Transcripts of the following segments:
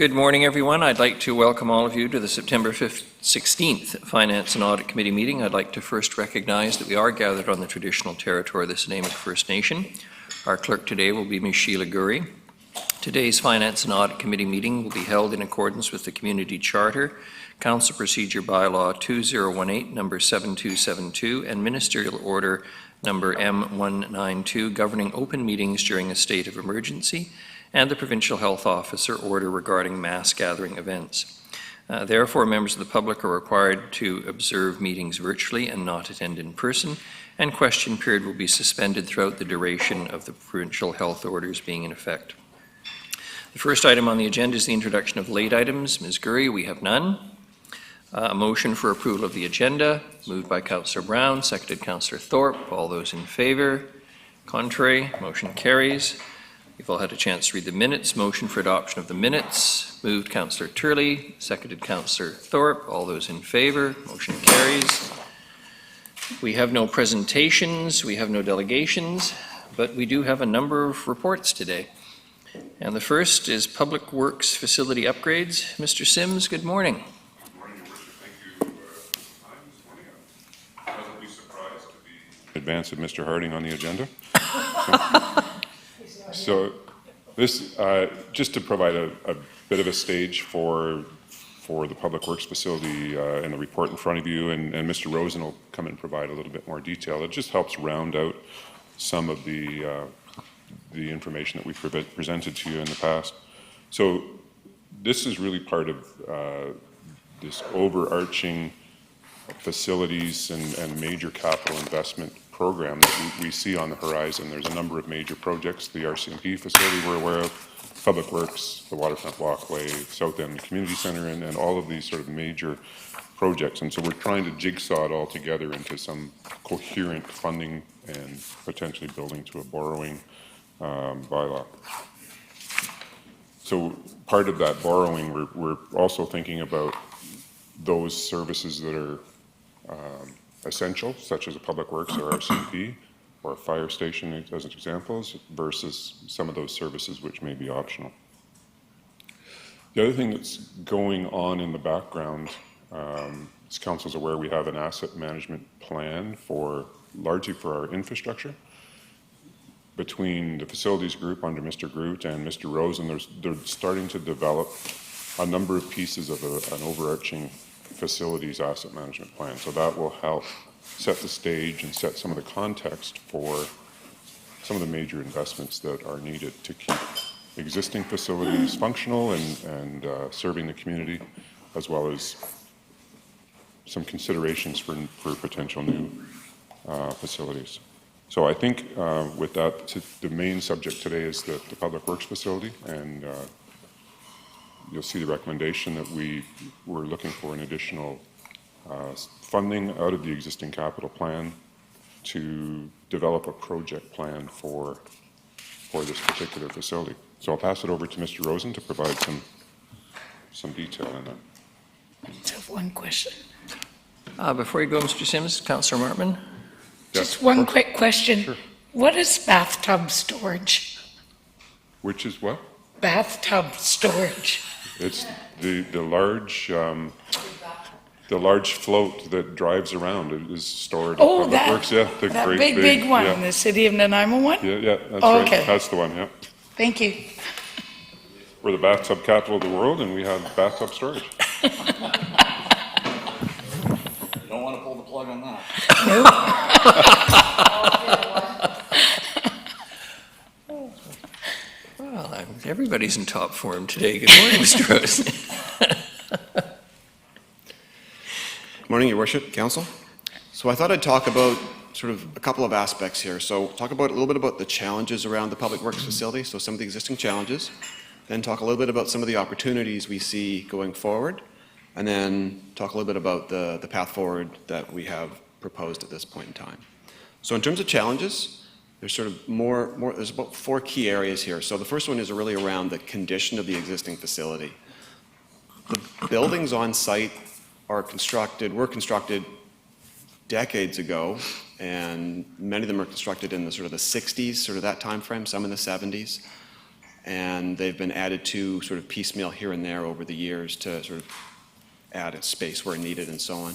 Good morning, everyone. I'd like to welcome all of you to the September 16th Finance and Audit Committee meeting. I'd like to first recognize that we are gathered on the traditional territory of the Snuneymuxw First Nation. Our clerk today will be Ms. Sheila Gurry. Today's Finance and Audit Committee meeting will be held in accordance with the Community Charter, Council Procedure Bylaw 2018, number 7272, and Ministerial Order number M192, governing open meetings during a state of emergency, and the Provincial Health Officer Order regarding mass gathering events. Therefore, members of the public are required to observe meetings virtually and not attend in person, and question period will be suspended throughout the duration of the provincial health orders being in effect. The first item on the agenda is the introduction of late items. Ms. Gurry, we have none. A motion for approval of the agenda, moved by Councillor Brown, seconded Councillor Thorpe. All those in favour? Contrary? Motion carries. You've all had a chance to read the minutes. Motion for adoption of the minutes. Moved Councillor Turley, seconded Councillor Thorpe. All those in favour? Motion carries. We have no presentations, we have no delegations, but we do have a number of reports today. And the first is Public Works Facility Upgrades. Mr. Sims, good morning. Good morning, Your Worship. Thank you for the time this morning. I'm pleasantly surprised to be in advance of Mr. Harding on the agenda. So this, just to provide a bit of a stage for the Public Works Facility and the report in front of you, and Mr. Rosen will come and provide a little bit more detail. It just helps round out some of the information that we've presented to you in the past. So this is really part of this overarching facilities and major capital investment program that we see on the horizon. There's a number of major projects, the RCMP facility we're aware of, Public Works, the Waterfront Walkway, South End Community Centre, and all of these sort of major projects. And so we're trying to jigsaw it all together into some coherent funding and potentially building to a borrowing bylaw. So part of that borrowing, we're also thinking about those services that are essential, such as a Public Works or RCMP or a fire station as examples, versus some of those services which may be optional. The other thing that's going on in the background, as Council's aware, we have an asset management plan largely for our infrastructure. Between the facilities group under Mr. Groot and Mr. Rosen, they're starting to develop a number of pieces of an overarching facilities asset management plan. So that will help set the stage and set some of the context for some of the major investments that are needed to keep existing facilities functional and serving the community, as well as some considerations for potential new facilities. So I think with that, the main subject today is the Public Works facility, and you'll see the recommendation that we're looking for an additional funding out of the existing capital plan to develop a project plan for this particular facility. So I'll pass it over to Mr. Rosen to provide some detail on that. I just have one question. Before you go, Mr. Sims, Councillor Martman. Just one quick question. Sure. What is bathtub storage? Which is what? Bathtub storage. It's the large float that drives around. It is stored at Public Works. Yeah, that big one, yeah. the City of Nanaimo one? Yeah, that's right. Okay. That's the one, yeah. Thank you. We're the bathtub capital of the world, and we have bathtub storage. You don't want to pull the plug on that. Well, everybody's in top form today. Good morning, Mr. Rosen. Good morning, Your Worship, Council. So I thought I'd talk about sort of a couple of aspects here. So talk about a little bit about the challenges around the Public Works facility, so some of the existing challenges, then talk a little bit about some of the opportunities we see going forward, and then talk a little bit about the path forward that we have proposed at this point in time. So in terms of challenges, there's sort of there's about 4 key areas here. So the first one is really around the condition of the existing facility. The buildings on site were constructed decades ago, and many of them are constructed in the sort of the 60s, sort of that time frame, some in the 70s. and they've been added to sort of piecemeal here and there over the years to sort of add its space where needed and so on.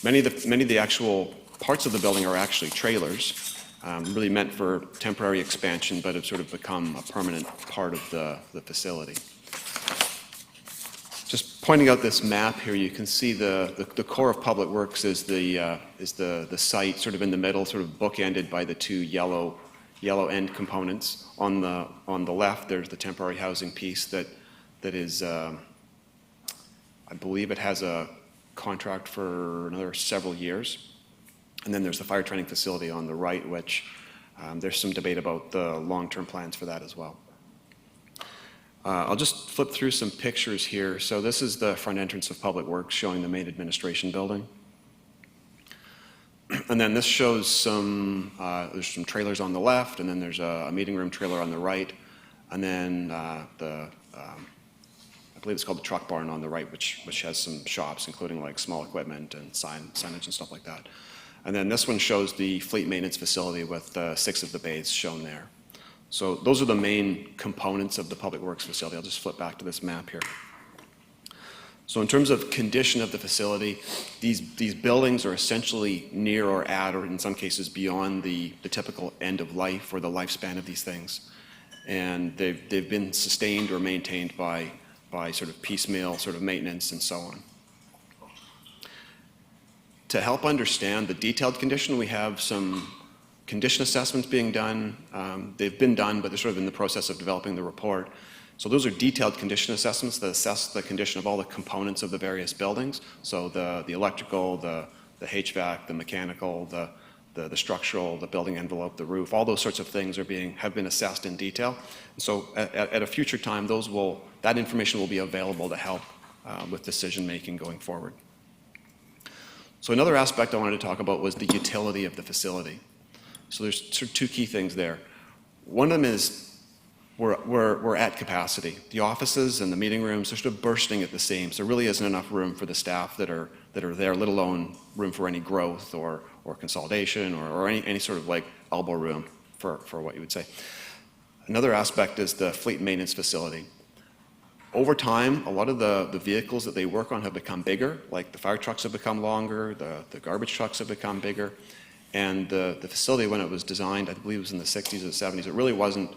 Many of the actual parts of the building are actually trailers, really meant for temporary expansion, but have sort of become a permanent part of the facility. Just pointing out this map here, you can see the core of Public Works is the site sort of in the middle, sort of bookended by the two yellow end components. On the left, there's the temporary housing piece that is, I believe it has a contract for another several years. And then there's the fire training facility on the right, which there's some debate about the long-term plans for that as well. I'll just flip through some pictures here. So this is the front entrance of Public Works showing the main administration building. And then this shows there's some trailers on the left, and then there's a meeting room trailer on the right. And then I believe it's called the truck barn on the right, which has some shops, including like small equipment and signage and stuff like that. And then this one shows the fleet maintenance facility with 6 of the bays shown there. So those are the main components of the Public Works facility. I'll just flip back to this map here. So in terms of condition of the facility, these buildings are essentially near or at, or in some cases beyond the typical end of life or the lifespan of these things. And they've been sustained or maintained by sort of piecemeal sort of maintenance and so on. To help understand the detailed condition, we have some condition assessments being done. They've been done, but they're sort of in the process of developing the report. So those are detailed condition assessments that assess the condition of all the components of the various buildings. So the electrical, the HVAC, the mechanical, the structural, the building envelope, the roof, all those sorts of things have been assessed in detail. And so at a future time, that information will be available to help with decision making going forward. So another aspect I wanted to talk about was the utility of the facility. So there's sort of 2 key things there. One of them is we're at capacity. The offices and the meeting rooms are sort of bursting at the seams. There really isn't enough room for the staff that are there, let alone room for any growth or consolidation or any sort of like elbow room for what you would say. Another aspect is the fleet maintenance facility. Over time, a lot of the vehicles that they work on have become bigger, like the fire trucks have become longer, the garbage trucks have become bigger. And the facility, when it was designed, I believe it was in the 60s or 70s, it really wasn't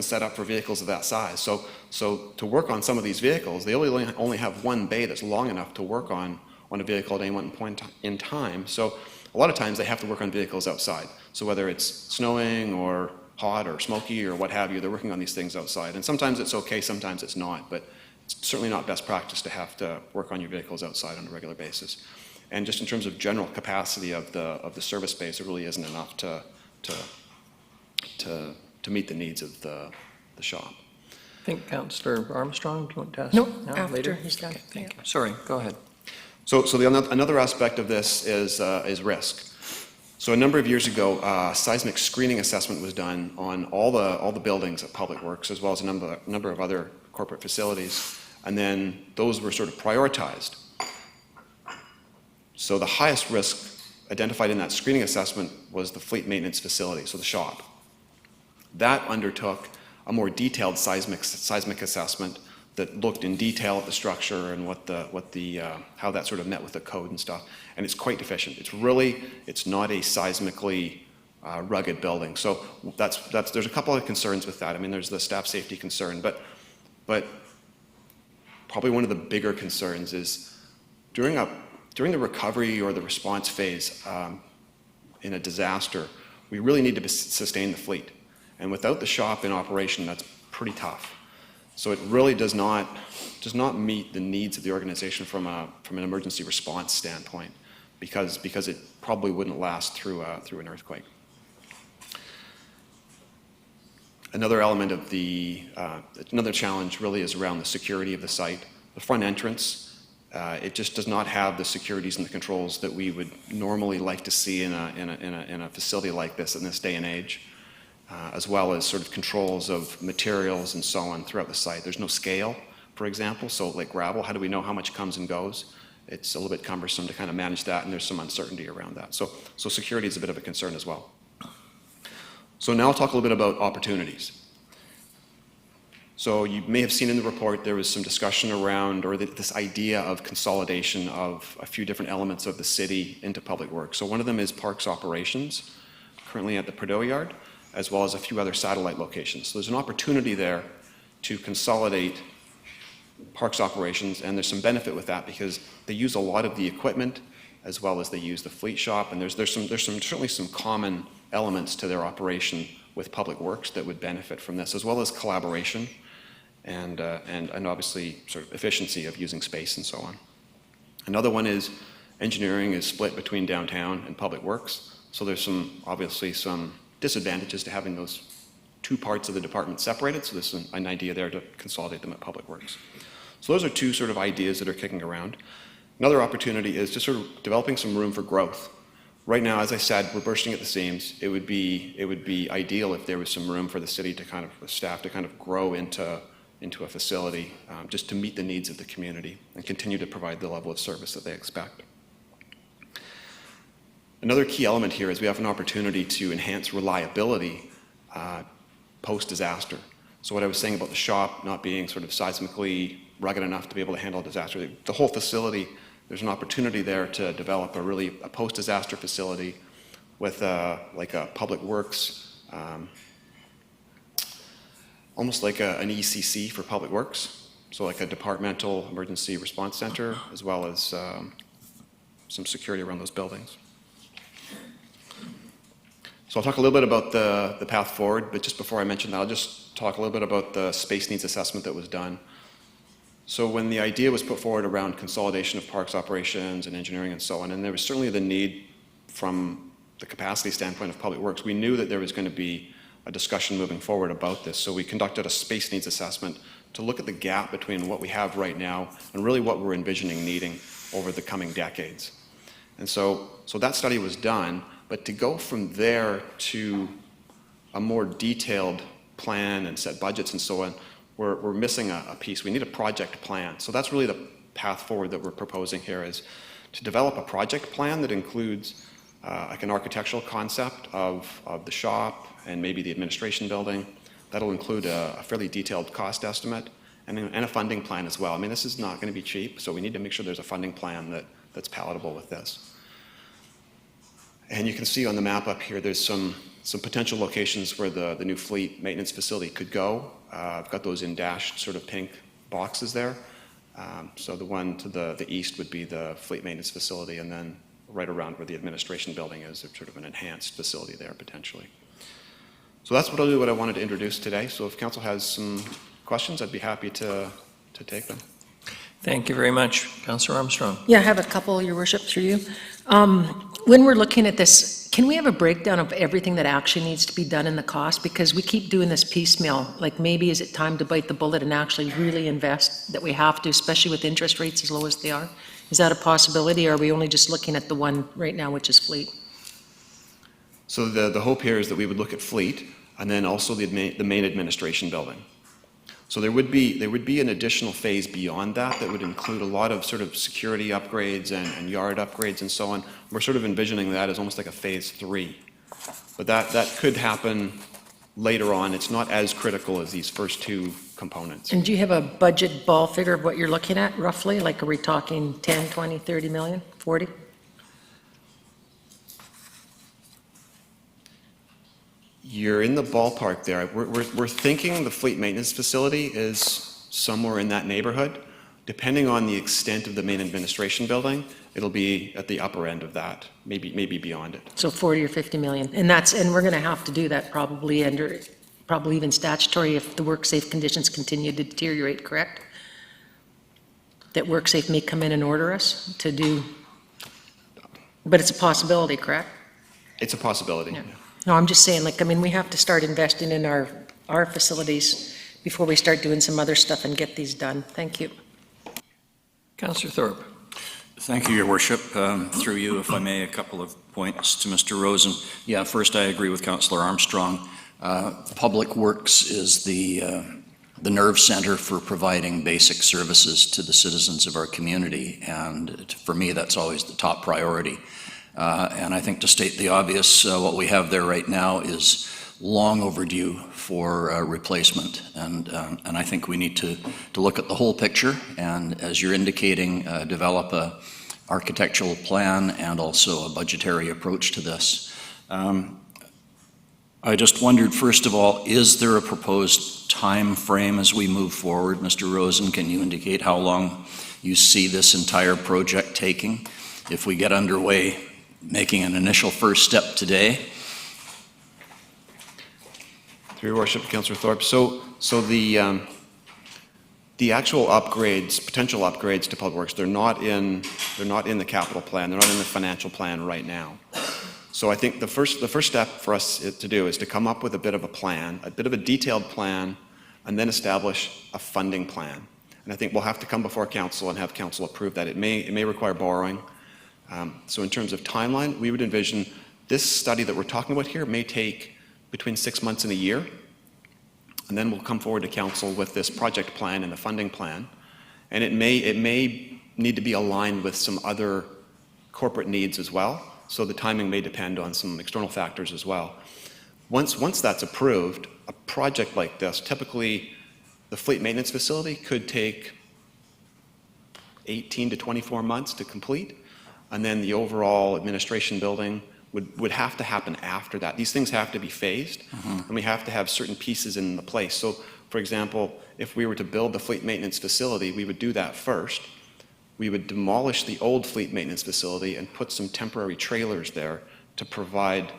set up for vehicles of that size. So to work on some of these vehicles, they only have one bay that's long enough to work on a vehicle at any one point in time. So a lot of times they have to work on vehicles outside. So whether it's snowing or hot or smoky or what have you, they're working on these things outside. And sometimes it's okay, sometimes it's not, but it's certainly not best practice to have to work on your vehicles outside on a regular basis. And just in terms of general capacity of the service space, it really isn't enough to meet the needs of the shop. I think Councillor Armstrong, do you want to ask? No, now, after later? he's done. Okay, thank you. Sorry, go ahead. So another aspect of this is risk. So a number of years ago, seismic screening assessment was done on all the buildings at Public Works, as well as a number of other corporate facilities, and then those were sort of prioritized. So the highest risk identified in that screening assessment was the fleet maintenance facility, so the shop. That undertook a more detailed seismic assessment that looked in detail at the structure and how that sort of met with the code and stuff. And it's quite deficient. It's not a seismically rugged building. So there's a couple of concerns with that. I mean, there's the staff safety concern, but probably one of the bigger concerns is during the recovery or the response phase in a disaster, we really need to sustain the fleet. And without the shop in operation, that's pretty tough. So it really does not meet the needs of the organization from an emergency response standpoint, because it probably wouldn't last through an earthquake. Another element of another challenge really is around the security of the site. The front entrance, it just does not have the securities and the controls that we would normally like to see in a facility like this in this day and age. As well as sort of controls of materials and so on throughout the site. There's no scale, for example, so like gravel, how do we know how much comes and goes? It's a little bit cumbersome to kind of manage that, and there's some uncertainty around that. So security is a bit of a concern as well. So now I'll talk a little bit about opportunities. So you may have seen in the report there was some discussion around, or this idea of consolidation of a few different elements of the city into public works. So one of them is parks operations, currently at the Prideaux Yard, as well as a few other satellite locations. So there's an opportunity there to consolidate parks operations, and there's some benefit with that because they use a lot of the equipment as well as they use the fleet shop, and there's certainly some common elements to their operation with public works that would benefit from this, as well as collaboration and obviously sort of efficiency of using space and so on. Another one is engineering is split between downtown and public works, so there's obviously some disadvantages to having those two parts of the department separated, so there's an idea there to consolidate them at public works. So those are two sort of ideas that are kicking around. Another opportunity is just sort of developing some room for growth. Right now, as I said, we're bursting at the seams. It would be ideal if there was some room for the city to the staff to kind of grow into a facility just to meet the needs of the community and continue to provide the level of service that they expect. Another key element here is we have an opportunity to enhance reliability post-disaster. So what I was saying about the shop not being sort of seismically rugged enough to be able to handle a disaster, the whole facility, there's an opportunity there to develop a post-disaster facility with like a public works, almost like an ECC for public works. So like a departmental emergency response center, as well as some security around those buildings. So I'll talk a little bit about the path forward, but just before I mention that, I'll just talk a little bit about the space needs assessment that was done. So when the idea was put forward around consolidation of parks operations and engineering and so on, and there was certainly the need from the capacity standpoint of public works, we knew that there was going to be a discussion moving forward about this. So we conducted a space needs assessment to look at the gap between what we have right now and really what we're envisioning needing over the coming decades. And so that study was done, but to go from there to a more detailed plan and set budgets and so on, we're missing a piece. We need a project plan. So that's really the path forward that we're proposing here, is to develop a project plan that includes like an architectural concept of the shop and maybe the administration building. That'll include a fairly detailed cost estimate and a funding plan as well. I mean, this is not going to be cheap, so we need to make sure there's a funding plan that's palatable with this. And you can see on the map up here, there's some potential locations where the new fleet maintenance facility could go. I've got those in dashed sort of pink boxes there. So the one to the east would be the fleet maintenance facility, and then right around where the administration building is, there's sort of an enhanced facility there potentially. So that's what I wanted to introduce today. So if council has some questions, I'd be happy to take them. Thank you very much. Councillor Armstrong. Yeah, I have a couple, Your Worship, through you. When we're looking at this, can we have a breakdown of everything that actually needs to be done in the cost? Because we keep doing this piecemeal. Like, maybe is it time to bite the bullet and actually really invest that we have to, especially with interest rates as low as they are? Is that a possibility, or are we only just looking at the one right now, which is fleet? So the hope here is that we would look at fleet and then also the main administration building. So there would be an additional phase beyond that would include a lot of sort of security upgrades and yard upgrades and so on. We're sort of envisioning that as almost like a phase 3. But that could happen later on. It's not as critical as these first two components. And do you have a budget ball figure of what you're looking at roughly? Like, are we talking 10, 20, 30 million, 40? You're in the ballpark there. We're thinking the fleet maintenance facility is somewhere in that neighborhood. Depending on the extent of the main administration building, it'll be at the upper end of that, maybe beyond it. So 40 or 50 million. And we're going to have to do that probably even statutory if the work-safe conditions continue to deteriorate, correct? That WorkSafe may come in and order us to do, but it's a possibility, correct? It's a possibility. Yeah. No, I'm just saying, like, I mean, we have to start investing in our facilities before we start doing some other stuff and get these done. Thank you. Councillor Thorpe. Thank you, Your Worship. Through you, if I may, a couple of points to Mr. Rosen. Yeah, first, I agree with Councillor Armstrong. Public Works is the nerve center for providing basic services to the citizens of our community, and for me, that's always the top priority. And I think, to state the obvious, what we have there right now is long overdue for replacement. And I think we need to look at the whole picture, and as you're indicating, develop a architectural plan and also a budgetary approach to this. I just wondered, first of all, is there a proposed time frame as we move forward? Mr. Rosen, can you indicate how long you see this entire project taking? If we get underway, making an initial first step today? Through your worship, Councillor Thorpe. So the actual upgrades, potential upgrades to Public Works, they're not in the capital plan. They're not in the financial plan right now. So I think the first step for us to do is to come up with a bit of a plan, a bit of a detailed plan, and then establish a funding plan. And I think we'll have to come before council and have council approve that. It may require borrowing. So in terms of timeline, we would envision this study that we're talking about here may take between 6 months and a year. And then we'll come forward to council with this project plan and the funding plan. And it may need to be aligned with some other corporate needs as well. So the timing may depend on some external factors as well. Once that's approved, a project like this, typically the fleet maintenance facility could take 18 to 24 months to complete. And then the overall administration building would have to happen after that. These things have to be phased, and we have to have certain pieces in the place. So, for example, if we were to build the fleet maintenance facility, we would do that first. We would demolish the old fleet maintenance facility and put some temporary trailers there to provide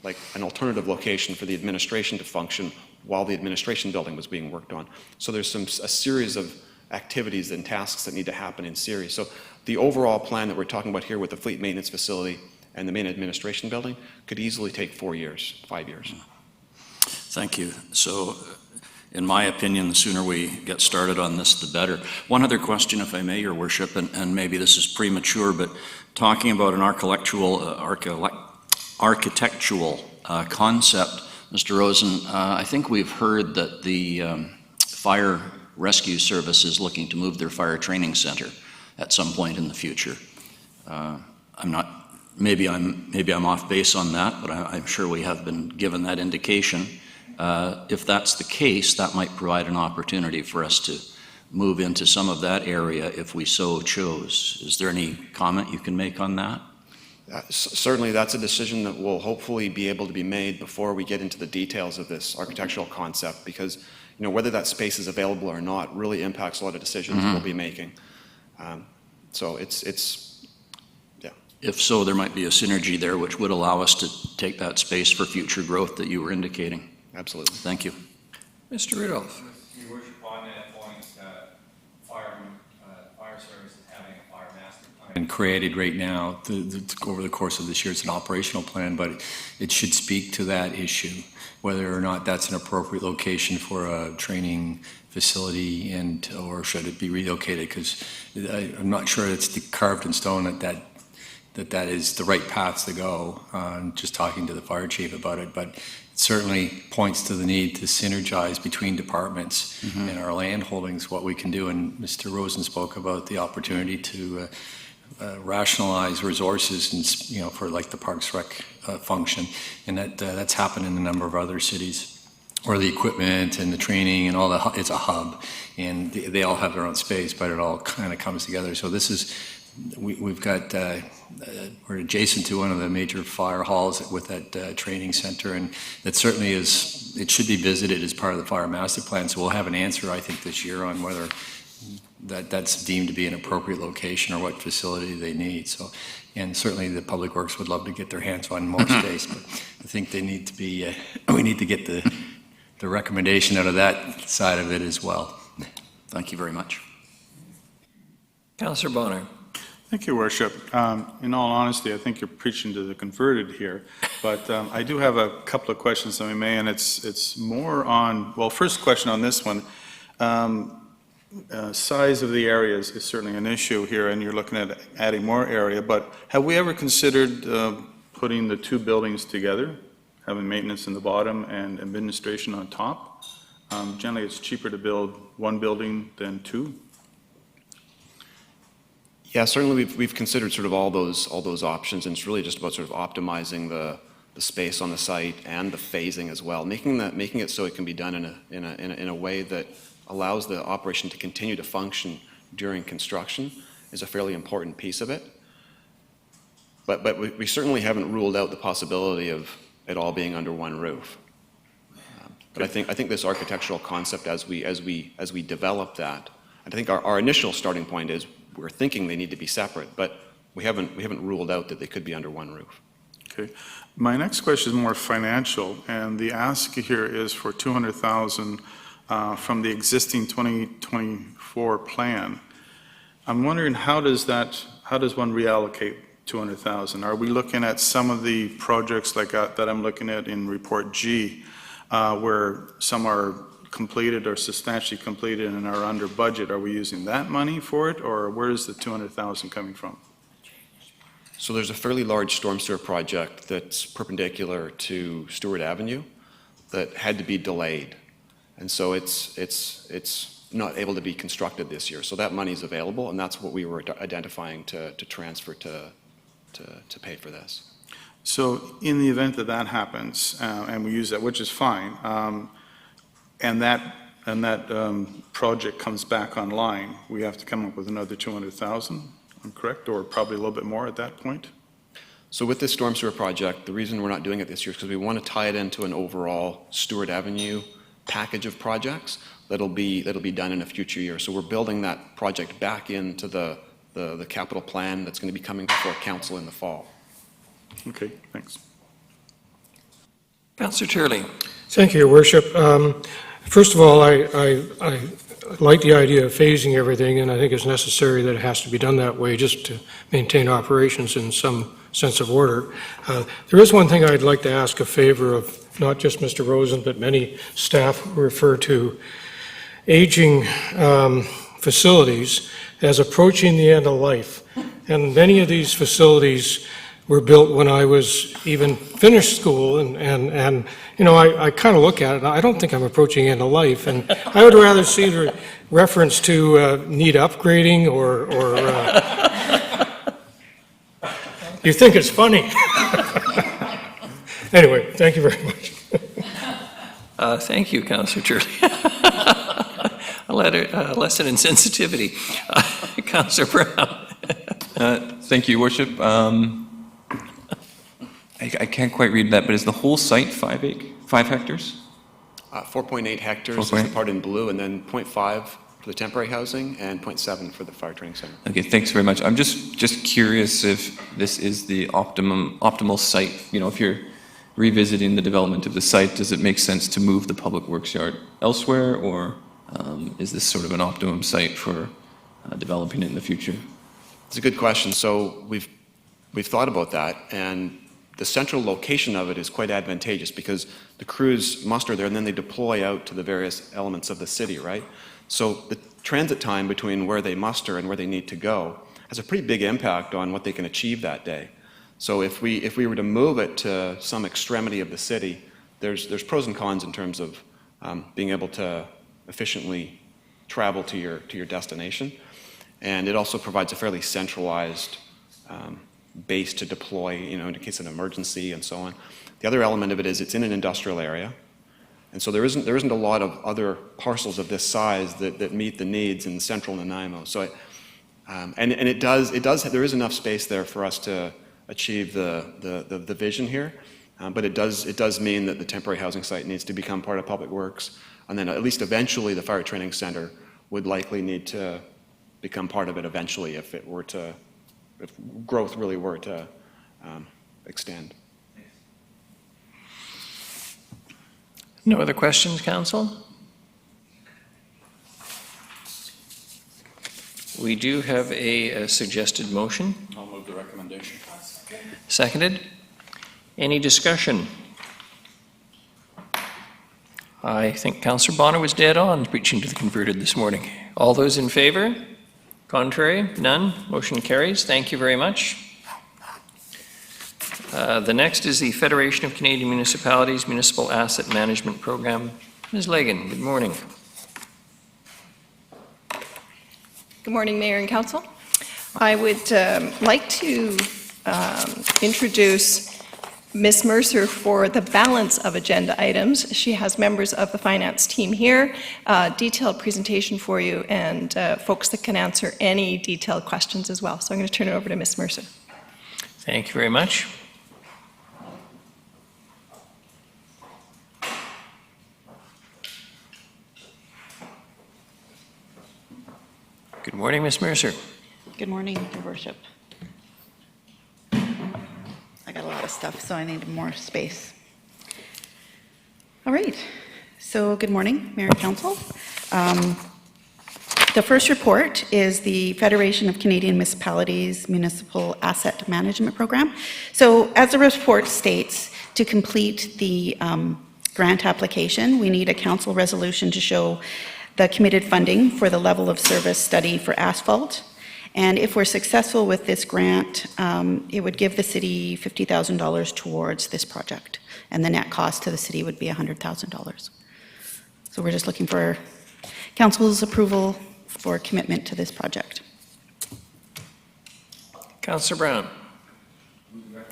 like an alternative location for the administration to function while the administration building was being worked on. So there's a series of activities and tasks that need to happen in series. So the overall plan that we're talking about here with the fleet maintenance facility and the main administration building could easily take 4 years, 5 years. Thank you. So, in my opinion, the sooner we get started on this, the better. One other question, if I may, Your Worship, and maybe this is premature, but talking about an architectural concept, Mr. Rosen, I think we've heard that the Fire Rescue Service is looking to move their fire training center at some point in the future. Maybe I'm off base on that, but I'm sure we have been given that indication. If that's the case, that might provide an opportunity for us to move into some of that area if we so chose. Is there any comment you can make on that? Certainly, that's a decision that will hopefully be able to be made before we get into the details of this architectural concept, because whether that space is available or not really impacts a lot of decisions we'll be making. So If so, there might be a synergy there which would allow us to take that space for future growth that you were indicating. Absolutely. Thank you. Mr. Rudolph. Your Worship, on that point, fire service is having a fire master plan created right now. Over the course of this year, it's an operational plan, but it should speak to that issue, whether or not that's an appropriate location for a training facility or should it be relocated, because I'm not sure it's carved in stone that is the right path to go. Just talking to the fire chief about it, but it certainly points to the need to synergize between departments in our land holdings, what we can do. And Mr. Rosen spoke about the opportunity to rationalize resources and for like the Parks Rec function, and that's happened in a number of other cities, where the equipment and the training and all it's a hub, and they all have their own space, but it all kind of comes together. So this is. We've got, we're adjacent to one of the major fire halls with that training center, and it certainly is, it should be visited as part of the fire master plan. So we'll have an answer, I think, this year on whether that's deemed to be an appropriate location or what facility they need. So, and certainly the Public Works would love to get their hands on more space, but I think they need to be, we need to get the recommendation out of that side of it as well. Thank you very much. Councillor Bonner. Thank you, Worship. In all honesty, I think you're preaching to the converted here, but I do have a couple of questions, if I may, and it's more on, well, first question on this one. Size of the areas is certainly an issue here, and you're looking at adding more area, but have we ever considered putting the two buildings together, having maintenance in the bottom and administration on top? Generally, it's cheaper to build one building than two. Yeah, certainly we've considered sort of all those options, and it's really just about sort of optimizing the space on the site and the phasing as well, making it so it can be done in a way that allows the operation to continue to function during construction is a fairly important piece of it. But we certainly haven't ruled out the possibility of it all being under one roof. But I think this architectural concept, as we develop that, I think our initial starting point is we're thinking they need to be separate, but we haven't ruled out that they could be under one roof. Okay. My next question is more financial, and the ask here is for $200,000 from the existing 2024 plan. I'm wondering how does one reallocate 200,000? Are we looking at some of the projects like that I'm looking at in Report G, where some are completed or substantially completed and are under budget? Are we using that money for it, or where is the 200,000 coming from? So there's a fairly large storm sewer project that's perpendicular to Stewart Avenue that had to be delayed. And so it's not able to be constructed this year. So that money is available, and that's what we were identifying to transfer to pay for this. So in the event that that happens, and we use that, which is fine, and that project comes back online, we have to come up with another 200,000, I'm correct, or probably a little bit more at that point? So with this storm sewer project, the reason we're not doing it this year is because we want to tie it into an overall Stewart Avenue package of projects that'll be done in a future year. So we're building that project back into the capital plan that's going to be coming before council in the fall. Okay, thanks. Councillor Turley. Thank you, Your Worship. First of all, I like the idea of phasing everything, and I think it's necessary that it has to be done that way just to maintain operations in some sense of order. There is one thing I'd like to ask a favor of not just Mr. Rosen, but many staff who refer to aging facilities as approaching the end of life. And many of these facilities were built when I was even finished school, and you know, I kind of look at it, and I don't think I'm approaching end of life, and I would rather see the reference to need upgrading or you think it's funny. Anyway, thank you very much. Thank you, Councillor Turley. A lesson in sensitivity. Councillor Brown. Thank you, Your Worship. I can't quite read that, but is the whole site 5 hectares? 4.8 hectares is the part in blue, and then 0.5 for the temporary housing and 0.7 for the fire training center. Okay, thanks very much. I'm just curious if this is the optimal site. You know, if you're revisiting the development of the site, does it make sense to move the public works yard elsewhere, or is this sort of an optimum site for developing it in the future? It's a good question. So we've thought about that, and the central location of it is quite advantageous because the crews muster there and then they deploy out to the various elements of the city, right? So the transit time between where they muster and where they need to go has a pretty big impact on what they can achieve that day. So if we were to move it to some extremity of the city, there's pros and cons in terms of being able to efficiently travel to your destination. And it also provides a fairly centralized base to deploy, you know, in case of an emergency and so on. The other element of it is it's in an industrial area, and so there isn't a lot of other parcels of this size that meet the needs in central Nanaimo. So, there is enough space there for us to achieve the vision here, but it does mean that the temporary housing site needs to become part of Public Works, and then at least eventually the fire training center would likely need to become part of it eventually if growth really were to extend. No other questions, Council? We do have a suggested motion. I'll move the recommendation. Seconded. Any discussion? I think Councillor Bonner was dead on preaching to the converted this morning. All those in favor? Contrary? None? Motion carries. Thank you very much. The next is the Federation of Canadian Municipalities Municipal Asset Management Program. Ms. Legan, good morning. Good morning, Mayor and Council. I would like to introduce Ms. Mercer for the balance of agenda items. She has members of the finance team here, detailed presentation for you, and folks that can answer any detailed questions as well. So I'm going to turn it over to Ms. Mercer. Thank you very much. Good morning, Ms. Mercer. Good morning, Your Worship. I got a lot of stuff, so I need more space. All right, so good morning, Mayor and Council. The first report is the Federation of Canadian Municipalities Municipal Asset Management Program. So as the report states, to complete the grant application, we need a council resolution to show the committed funding for the level of service study for asphalt. And if we're successful with this grant, it would give the city $50,000 towards this project. And the net cost to the city would be $100,000. So we're just looking for council's approval for commitment to this project. Councillor Brown.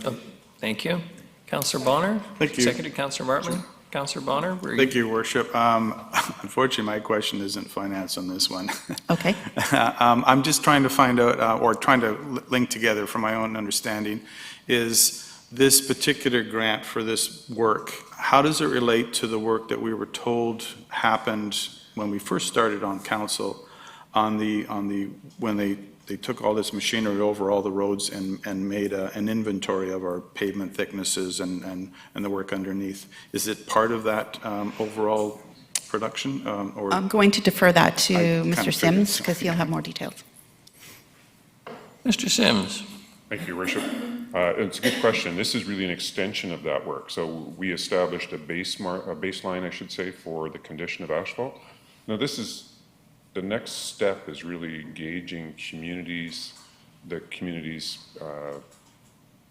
Oh, thank you. Councillor Bonner. Thank you. Seconded Councillor Martman. Councillor Bonner. Thank you, Your Worship. Unfortunately, my question isn't finance on this one. Okay. I'm just trying to find out, or trying to link together from my own understanding, is this particular grant for this work, how does it relate to the work that we were told happened when we first started on council when they took all this machinery over all the roads and made an inventory of our pavement thicknesses and the work underneath? Is it part of that overall production? Or I'm going to defer that to I kind Mr. of Sims figured. because he'll have more details. Mr. Sims. Thank you, Your Worship. It's a good question. This is really an extension of that work. So we established a baseline, I should say, for the condition of asphalt. Now the next step is really gauging the community's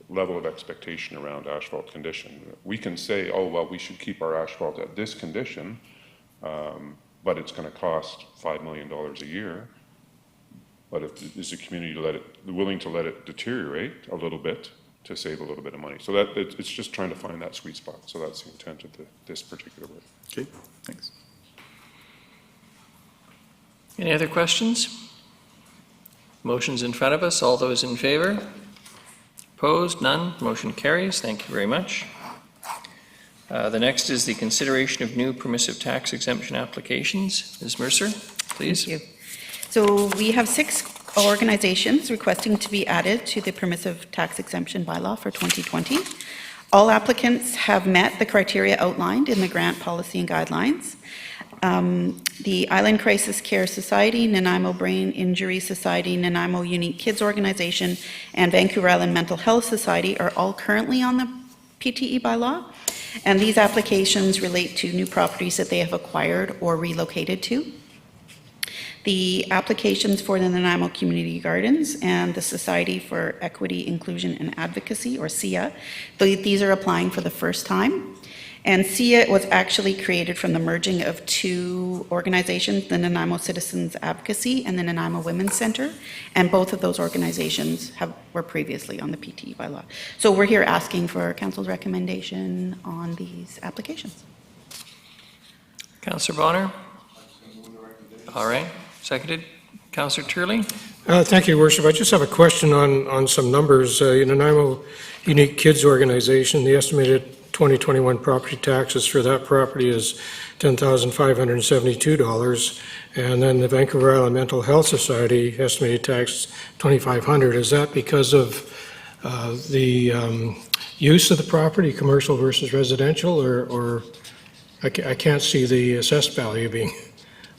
level of expectation around asphalt condition. We can say, oh, well, we should keep our asphalt at this condition, but it's going to cost $5 million a year. But is the community willing to let it deteriorate a little bit to save a little bit of money? So it's just trying to find that sweet spot. So that's the intent of this particular work. Okay, thanks. Any other questions? Motion's in front of us. All those in favor? Opposed? None. Motion carries. Thank you very much. The next is the consideration of new permissive tax exemption applications. Ms. Mercer, please. Thank you. So we have 6 organizations requesting to be added to the permissive tax exemption bylaw for 2020. All applicants have met the criteria outlined in the grant policy and guidelines. The Island Crisis Care Society, Nanaimo Brain Injury Society, Nanaimo Unique Kids Organization, and Vancouver Island Mental Health Society are all currently on the PTE bylaw. And these applications relate to new properties that they have acquired or relocated to. The applications for the Nanaimo Community Gardens and the Society for Equity, Inclusion and Advocacy, or SIA, these are applying for the first time. And SIA was actually created from the merging of 2 organizations, the Nanaimo Citizens Advocacy and the Nanaimo Women's Center, and both of those organizations were previously on the PTE bylaw. So we're here asking for council's recommendation on these applications. Councillor Bonner? All right. Seconded. Councillor Turley? Thank you, Your Worship. I just have a question on some numbers. Nanaimo Unique Kids Organization, the estimated 2021 property taxes for that property is $10,572, and then the Vancouver Island Mental Health Society estimated tax $2,500. Is that because of the use of the property, commercial versus residential, or I can't see the assessed value being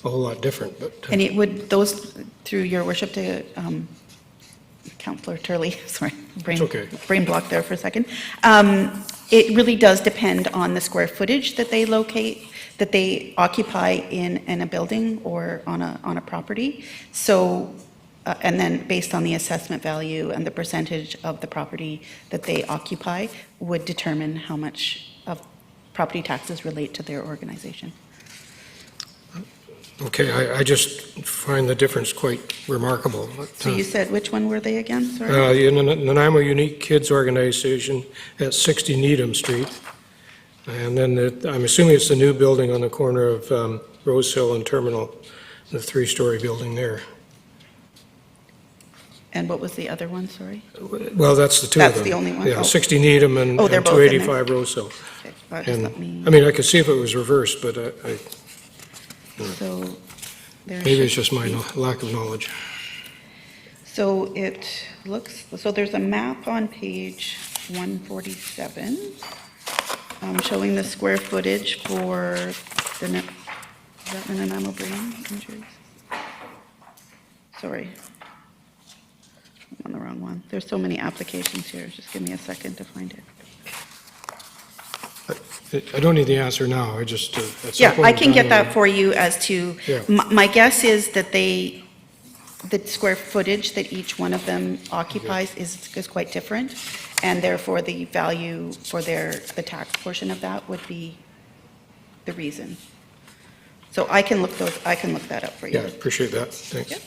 a whole lot different? But And it would, those, through your worship to Councillor Turley, sorry, brain block there for a second. It really does depend on the square footage that they occupy in a building or on a property. So, and then based on the assessment value and the percentage of the property that they occupy would determine how much of property taxes relate to their organization. Okay, I just find the difference quite remarkable. So you said, which one were they again, sorry? The Nanaimo Unique Kids Organization at 60 Needham Street. And then I'm assuming it's the new building on the corner of Rose Hill and Terminal, the 3-story building there. And what was the other one, sorry? Well, that's the two of them. That's the only one? Yeah, Oh. 60 Needham and Oh, they're and both in there. 285 Rose Hill. Okay, just And, let me, I mean, I could see if it was reversed, but so there maybe it's should just my be- lack of knowledge. So it looks, so there's a map on page 147 showing the square footage for the, is that the Nanaimo brain injuries? Sorry. I'm on the wrong one. There's so many applications here. Just give me a second to find it. I don't need the answer now, I just, at some Yeah, point I in can get time, that for you as to, Yeah. my guess is that the square footage that each one of them occupies is quite different, and therefore the value for the tax portion of that would be the reason. So I can look that up for you. Yeah, appreciate that, thanks. Yeah.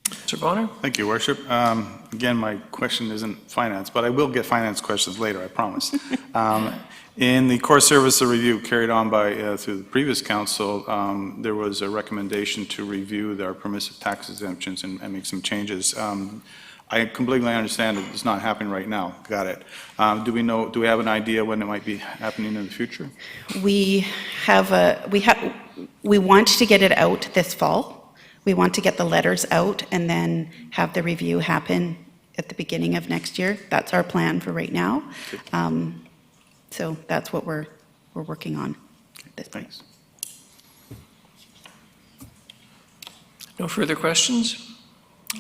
Mr. Bonner? Thank you, Worship. Again, my question isn't finance, but I will get finance questions later, I promise. In the core service of review carried on by, through the previous council, there was a recommendation to review our permissive tax exemptions and make some changes. I completely understand that it's not happening right now. Got it. Do we have an idea when it might be happening in the future? We want to get it out this fall. We want to get the letters out and then have the review happen at the beginning of next year. That's our plan for right now. So that's what we're working on at this point. Thanks. No further questions?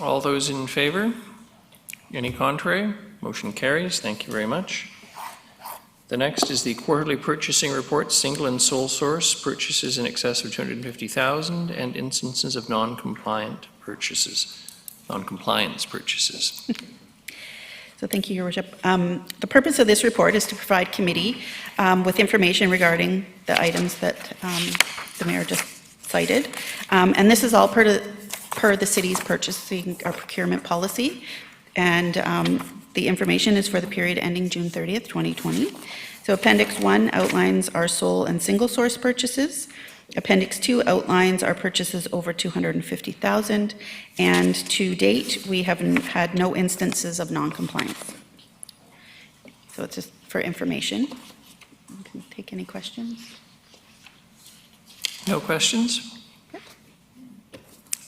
All those in favor? Any contrary? Motion carries. Thank you very much. The next is the quarterly purchasing report, single and sole source purchases in excess of $250,000 and instances of non-compliance purchases. So thank you, Your Worship. The purpose of this report is to provide committee with information regarding the items that the mayor just cited. And this is all per the city's purchasing or procurement policy. And the information is for the period ending June 30th, 2020. So Appendix 1 outlines our sole and single source purchases. Appendix 2 outlines our purchases over $250,000, and to date, we have had no instances of non-compliance. So it's just for information. You can take any questions. No questions?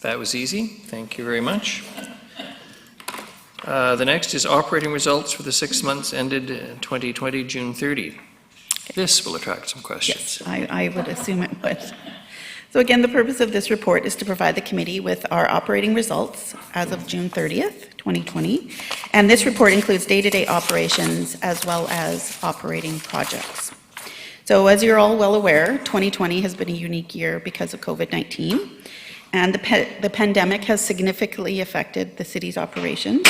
That was easy. Thank you very much. The next is operating results for the 6 months ended 2020, June 30. This will attract some questions. Yes, I would assume it would. So again, the purpose of this report is to provide the committee with our operating results as of June 30th, 2020. And this report includes day-to-day operations as well as operating projects. So as you're all well aware, 2020 has been a unique year because of COVID-19. And the pandemic has significantly affected the city's operations.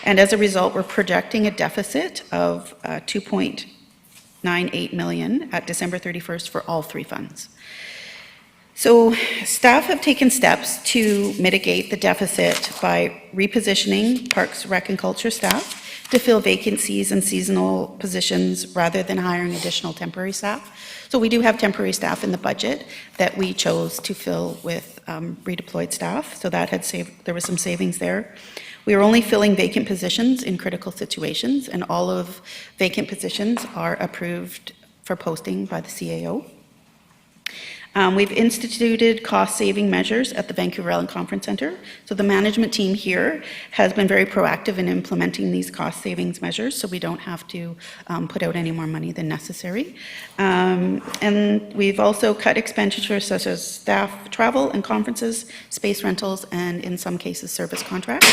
And as a result, we're projecting a deficit of $2.98 million at December 31st for all three funds. So staff have taken steps to mitigate the deficit by repositioning Parks, Rec, and Culture staff to fill vacancies and seasonal positions rather than hiring additional temporary staff. So we do have temporary staff in the budget that we chose to fill with redeployed staff. So that had there was some savings there. We are only filling vacant positions in critical situations, and all of vacant positions are approved for posting by the CAO. We've instituted cost-saving measures at the Vancouver Island Conference Centre. So the management team here has been very proactive in implementing these cost savings measures, so we don't have to put out any more money than necessary. And we've also cut expenditures such as staff travel and conferences, space rentals, and in some cases service contracts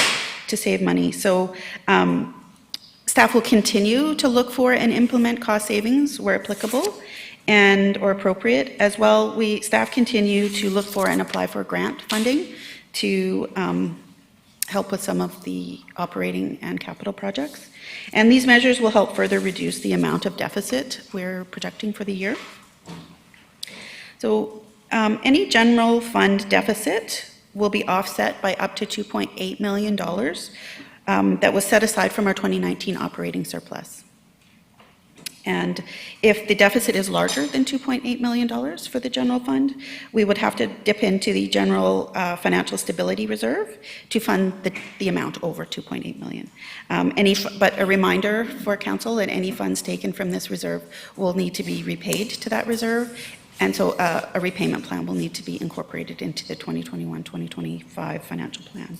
to save money. So staff will continue to look for and implement cost savings where applicable or appropriate. As well, staff continue to look for and apply for grant funding to help with some of the operating and capital projects. And these measures will help further reduce the amount of deficit we're projecting for the year. So any general fund deficit will be offset by up to $2.8 million that was set aside from our 2019 operating surplus. And if the deficit is larger than $2.8 million for the general fund, we would have to dip into the general financial stability reserve to fund the amount over $2.8 million. But a reminder for council that any funds taken from this reserve will need to be repaid to that reserve. And so a repayment plan will need to be incorporated into the 2021-2025 financial plan.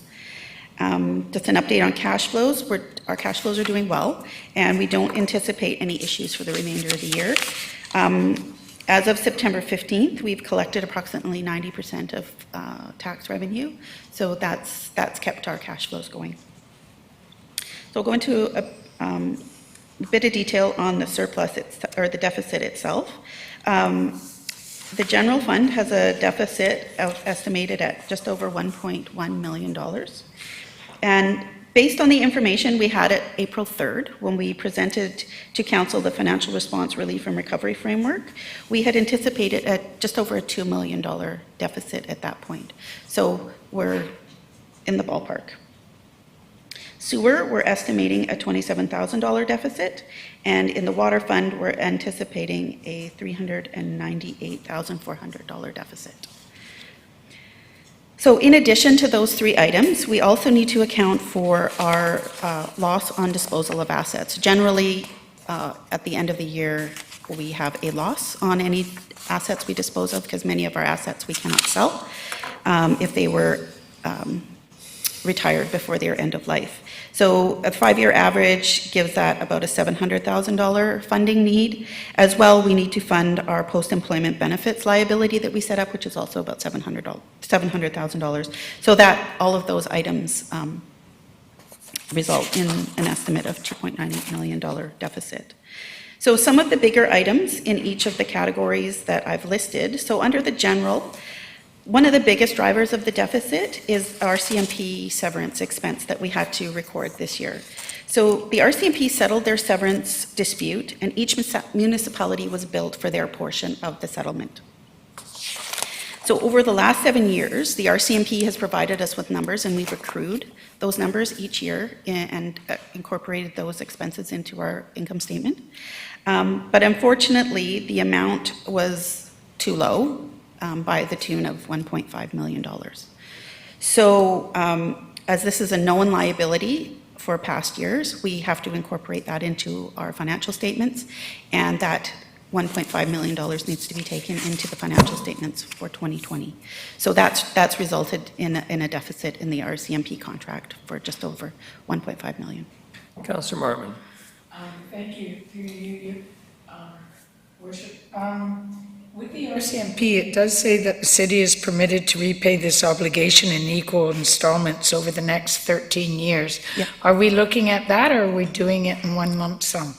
Just an update on cash flows. Our cash flows are doing well, and we don't anticipate any issues for the remainder of the year. As of September 15th, we've collected approximately 90% of tax revenue, so that's kept our cash flows going. So I'll go into a bit of detail on the surplus, or the deficit itself. The general fund has a deficit estimated at just over $1.1 million. And based on the information we had at April 3rd, when we presented to Council the Financial Response Relief and Recovery Framework, we had anticipated at just over a $2 million deficit at that point. So we're in the ballpark. Sewer, we're estimating a $27,000 deficit, and in the water fund, we're anticipating a $398,400 deficit. So in addition to those three items, we also need to account for our loss on disposal of assets. Generally, at the end of the year, we have a loss on any assets we dispose of, because many of our assets we cannot sell if they were retired before their end of life. So a 5-year average gives that about a $700,000 funding need. As well, we need to fund our post-employment benefits liability that we set up, which is also about $700,000. So that all of those items result in an estimate of $2.98 million deficit. So some of the bigger items in each of the categories that I've listed. So under the general, one of the biggest drivers of the deficit is our RCMP severance expense that we had to record this year. So the RCMP settled their severance dispute, and each municipality was billed for their portion of the settlement. So over the last 7 years, the RCMP has provided us with numbers, and we've accrued those numbers each year and incorporated those expenses into our income statement. But unfortunately, the amount was too low, by the tune of $1.5 million. So as this is a known liability for past years, we have to incorporate that into our financial statements, and that $1.5 million needs to be taken into the financial statements for 2020. So that's resulted in a deficit in the RCMP contract for just over $1.5 million. Councillor Martman. Thank you, Worship. With the RCMP, it does say that the city is permitted to repay this obligation in equal installments over the next 13 years. Yeah. Are we looking at that, or are we doing it in one lump sum?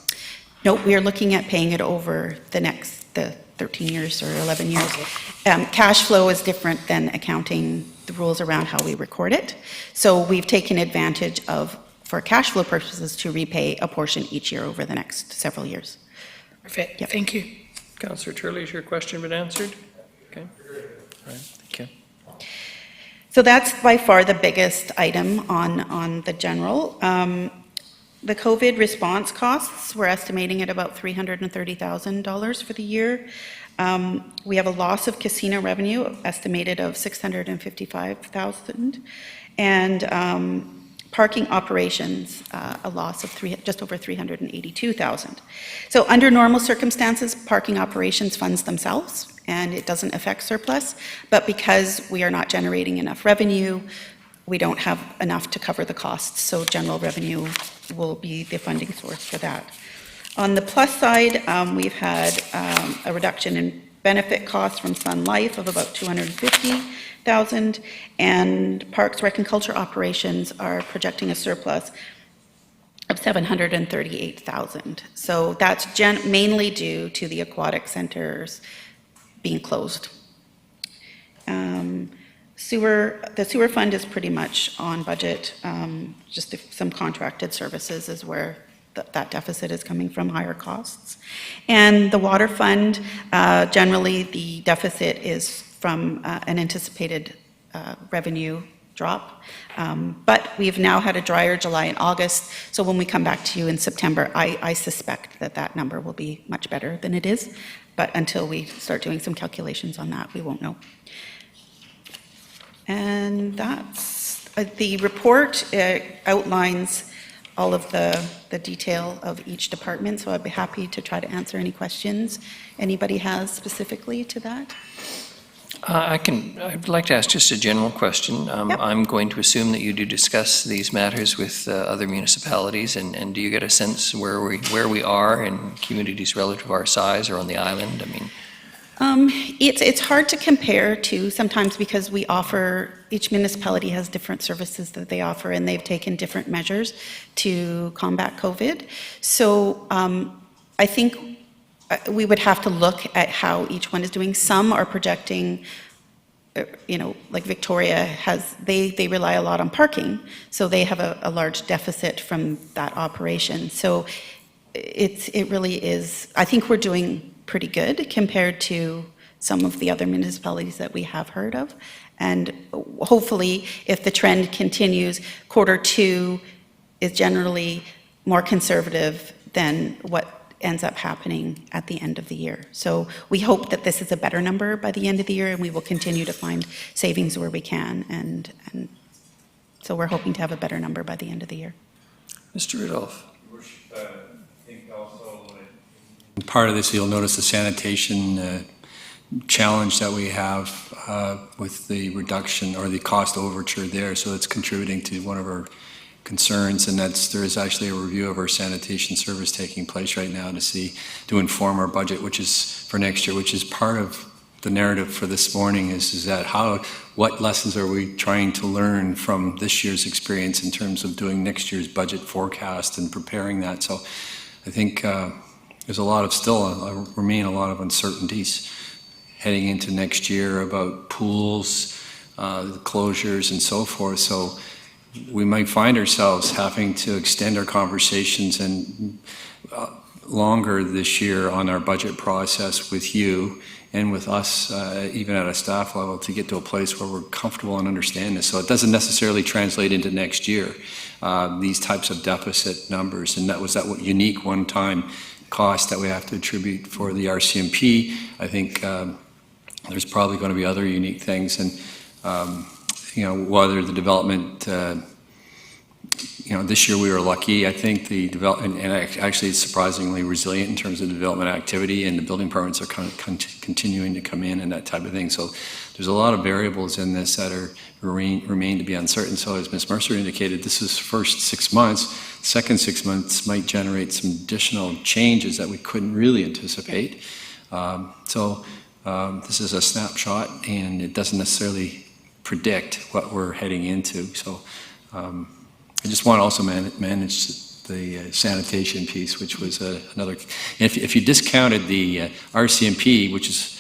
No, we are looking at paying it over the 13 years or 11 years. Cash flow is different than accounting, the rules around how we record it. So we've taken advantage of, for cash flow purposes, to repay a portion each year over the next several years. Perfect, Yep. thank you. Councillor Turley, has your question been answered? Okay. All right, thank you. So that's by far the biggest item on the general. The COVID response costs, we're estimating at about $330,000 for the year. We have a loss of casino revenue estimated of $655,000, and parking operations, a loss of just over $382,000. So under normal circumstances, parking operations funds themselves, and it doesn't affect surplus, but because we are not generating enough revenue, we don't have enough to cover the costs, so general revenue will be the funding source for that. On the plus side, we've had a reduction in benefit costs from Sun Life of about $250,000, and Parks, Rec and Culture operations are projecting a surplus of $738,000. So that's mainly due to the aquatic centers being closed. The sewer fund is pretty much on budget. Just some contracted services is where that deficit is coming from higher costs. And the water fund, generally the deficit is from an anticipated revenue drop. But we've now had a drier July and August, so when we come back to you in September, I suspect that that number will be much better than it is. But until we start doing some calculations on that, we won't know. And that's, the report outlines all of the detail of each department, so I'd be happy to try to answer any questions anybody has specifically to that. I'd like to ask just a general question. Yep. I'm going to assume that you do discuss these matters with other municipalities, and do you get a sense where we are in communities relative to our size or on the island? I mean, It's hard to compare to sometimes because each municipality has different services that they offer, and they've taken different measures to combat COVID. So I think we would have to look at how each one is doing. Some are projecting, like Victoria they rely a lot on parking, so they have a large deficit from that operation. So it really is, I think we're doing pretty good compared to some of the other municipalities that we have heard of. And hopefully, if the trend continues, Q2 is generally more conservative than what ends up happening at the end of the year. So we hope that this is a better number by the end of the year, and we will continue to find savings where we can. And so we're hoping to have a better number by the end of the year. Mr. Rudolph. Part of this, you'll notice the sanitation challenge that we have with the reduction or the cost overture there. So it's contributing to one of our concerns, and there is actually a review of our sanitation service taking place right now to inform our budget, which is for next year, which is part of the narrative for this morning is that what lessons are we trying to learn from this year's experience in terms of doing next year's budget forecast and preparing that. So I think there's remain a lot of uncertainties heading into next year about pools, the closures and so forth. So we might find ourselves having to extend our conversations and longer this year on our budget process with you and with us, even at a staff level, to get to a place where we're comfortable and understand this. So it doesn't necessarily translate into next year, these types of deficit numbers. And that was that unique one-time cost that we have to attribute for the RCMP. I think there's probably going to be other unique things. And whether the development, this year we were lucky. I think the development, and actually it's surprisingly resilient in terms of development activity, and the building permits are continuing to come in and that type of thing. So there's a lot of variables in this that remain to be uncertain. So as Ms. Mercer indicated, this is first 6 months. Second 6 months might generate some additional changes that we couldn't really anticipate. This is a snapshot, and it doesn't necessarily predict what we're heading into. So I just want to also manage the sanitation piece, which was another. If you discounted the RCMP, which is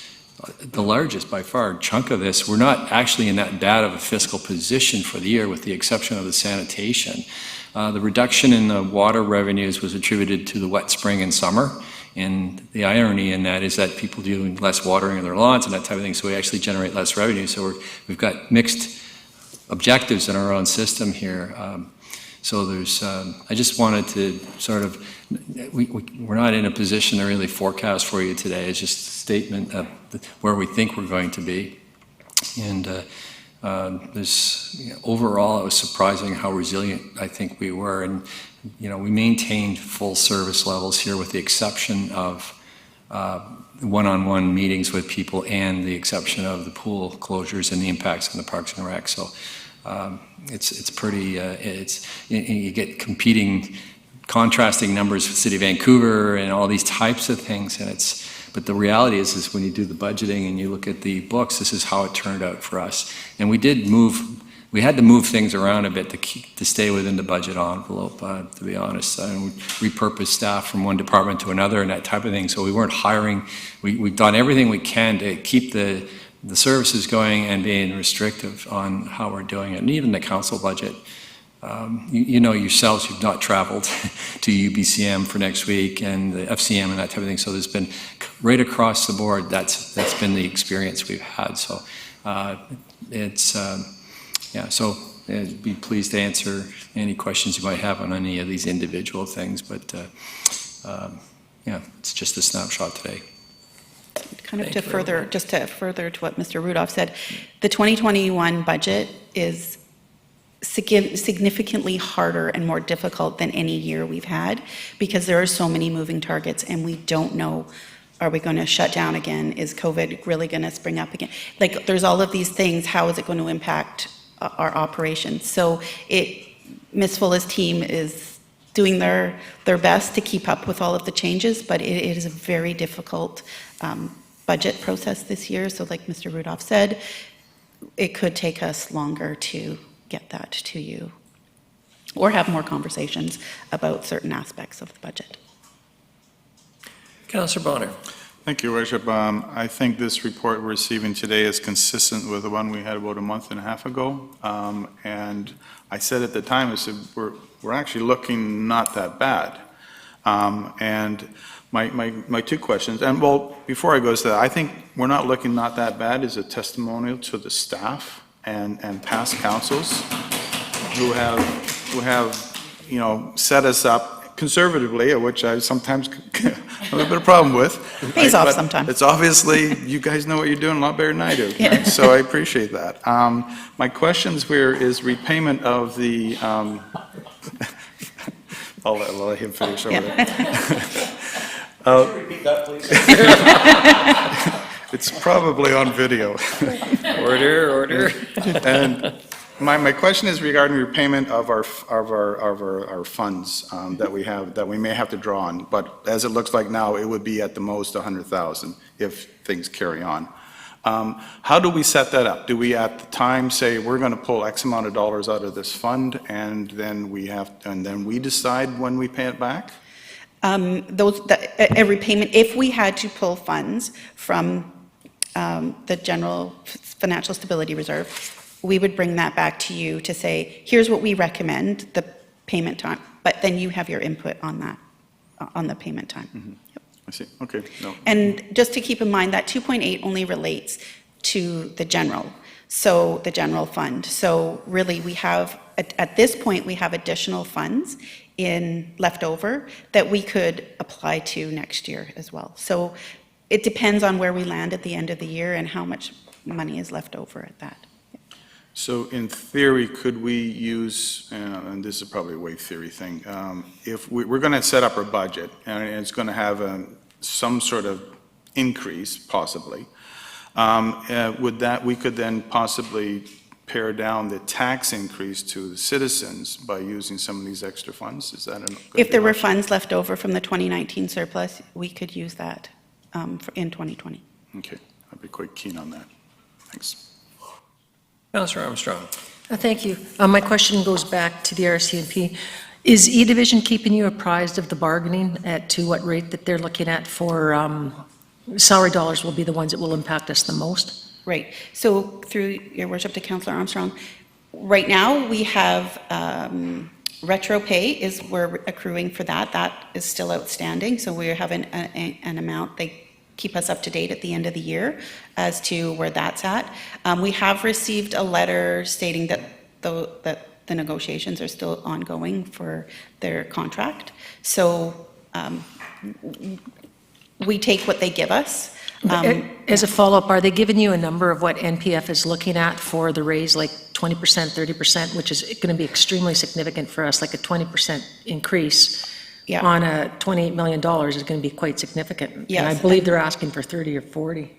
the largest by far chunk of this, we're not actually in that bad of a fiscal position for the year, with the exception of the sanitation. The reduction in the water revenues was attributed to the wet spring and summer. And the irony in that is that people doing less watering of their lawns and that type of thing, so we actually generate less revenue. So we've got mixed objectives in our own system here. So there's, I just wanted to sort of, we're not in a position to really forecast for you today. It's just a statement of where we think we're going to be. And overall, it was surprising how resilient I think we were. And we maintained full service levels here, with the exception of one-on-one meetings with people and the exception of the pool closures and the impacts on the Parks and Rec. So it's pretty, you get contrasting numbers for the City of Vancouver and all these types of things. But the reality is when you do the budgeting and you look at the books, this is how it turned out for us. And we had to move things around a bit to stay within the budget envelope, to be honest. And we repurposed staff from one department to another and that type of thing. So we weren't hiring. We've done everything we can to keep the services going and being restrictive on how we're doing it. And even the council budget, you know yourselves, you've not traveled to UBCM for next week and the FCM and that type of thing. So there's been right across the board, that's been the experience we've had. So so I'd be pleased to answer any questions you might have on any of these individual things, but it's just a snapshot today. Kind of to further to what Mr. Rudolph said, the 2021 budget is significantly harder and more difficult than any year we've had because there are so many moving targets and we don't know, are we going to shut down again? Is COVID really going to spring up again? Like there's all of these things, how is it going to impact our operations? So Ms. Fulla's team is doing their best to keep up with all of the changes, but it is a very difficult budget process this year. So like Mr. Rudolph said, it could take us longer to get that to you or have more conversations about certain aspects of the budget. Councillor Bonner. Thank you, Worship. I think this report we're receiving today is consistent with the one we had about a month and a half ago. And I said at the time, I said, we're actually looking not that bad. And my two questions, and well, before I go to that, I think we're not looking not that bad is a testimonial to the staff and past councils who have set us up conservatively, which I sometimes have a bit of a problem with. It pays off sometimes. It's obviously, you guys know what you're doing a lot better than I do. Right? So I appreciate that. My questions here is repayment of the, I'll let him finish over there. Repeat that, please. It's probably on video. Order. And my question is regarding repayment of our funds that we may have to draw on. But as it looks like now, it would be at the most 100,000 if things carry on. How do we set that up? Do we at the time say we're going to pull X amount of dollars out of this fund and then we decide when we pay it back? A repayment, if we had to pull funds from the General Financial Stability Reserve, we would bring that back to you to say, here's what we recommend, the payment time, but then you have your input on that, on the payment time. Mm-hmm. Yep. I see, okay. No. And just to keep in mind, that 2.8 only relates to the general fund. So really, we have, at this point, we have additional funds left over that we could apply to next year as well. So it depends on where we land at the end of the year and how much money is left over at that. So in theory, could we use, and this is probably a way theory thing, if we're going to set up our budget and it's going to have some sort of increase possibly, we could then possibly pare down the tax increase to the citizens by using some of these extra funds? Is that if there were funds left over from the 2019 surplus, we could use that in 2020. Okay, I'd be quite keen on that. Thanks. Councillor Armstrong. Thank you. My question goes back to the RCMP. Is E-Division keeping you apprised of the bargaining to what rate that they're looking at for salary dollars will be the ones that will impact us the most? Right. So through your worship to Councillor Armstrong, right now we have retro pay we're accruing for that. That is still outstanding. So we're having an amount. They keep us up to date at the end of the year as to where that's at. We have received a letter stating that the negotiations are still ongoing for their contract. So we take what they give us. As a follow-up, are they giving you a number of what NPF is looking at for the raise, like 20%, 30%, which is going to be extremely significant for us, like a 20% increase on a $28 million is going to be quite significant. Yes. And I believe they're asking for 30 or 40.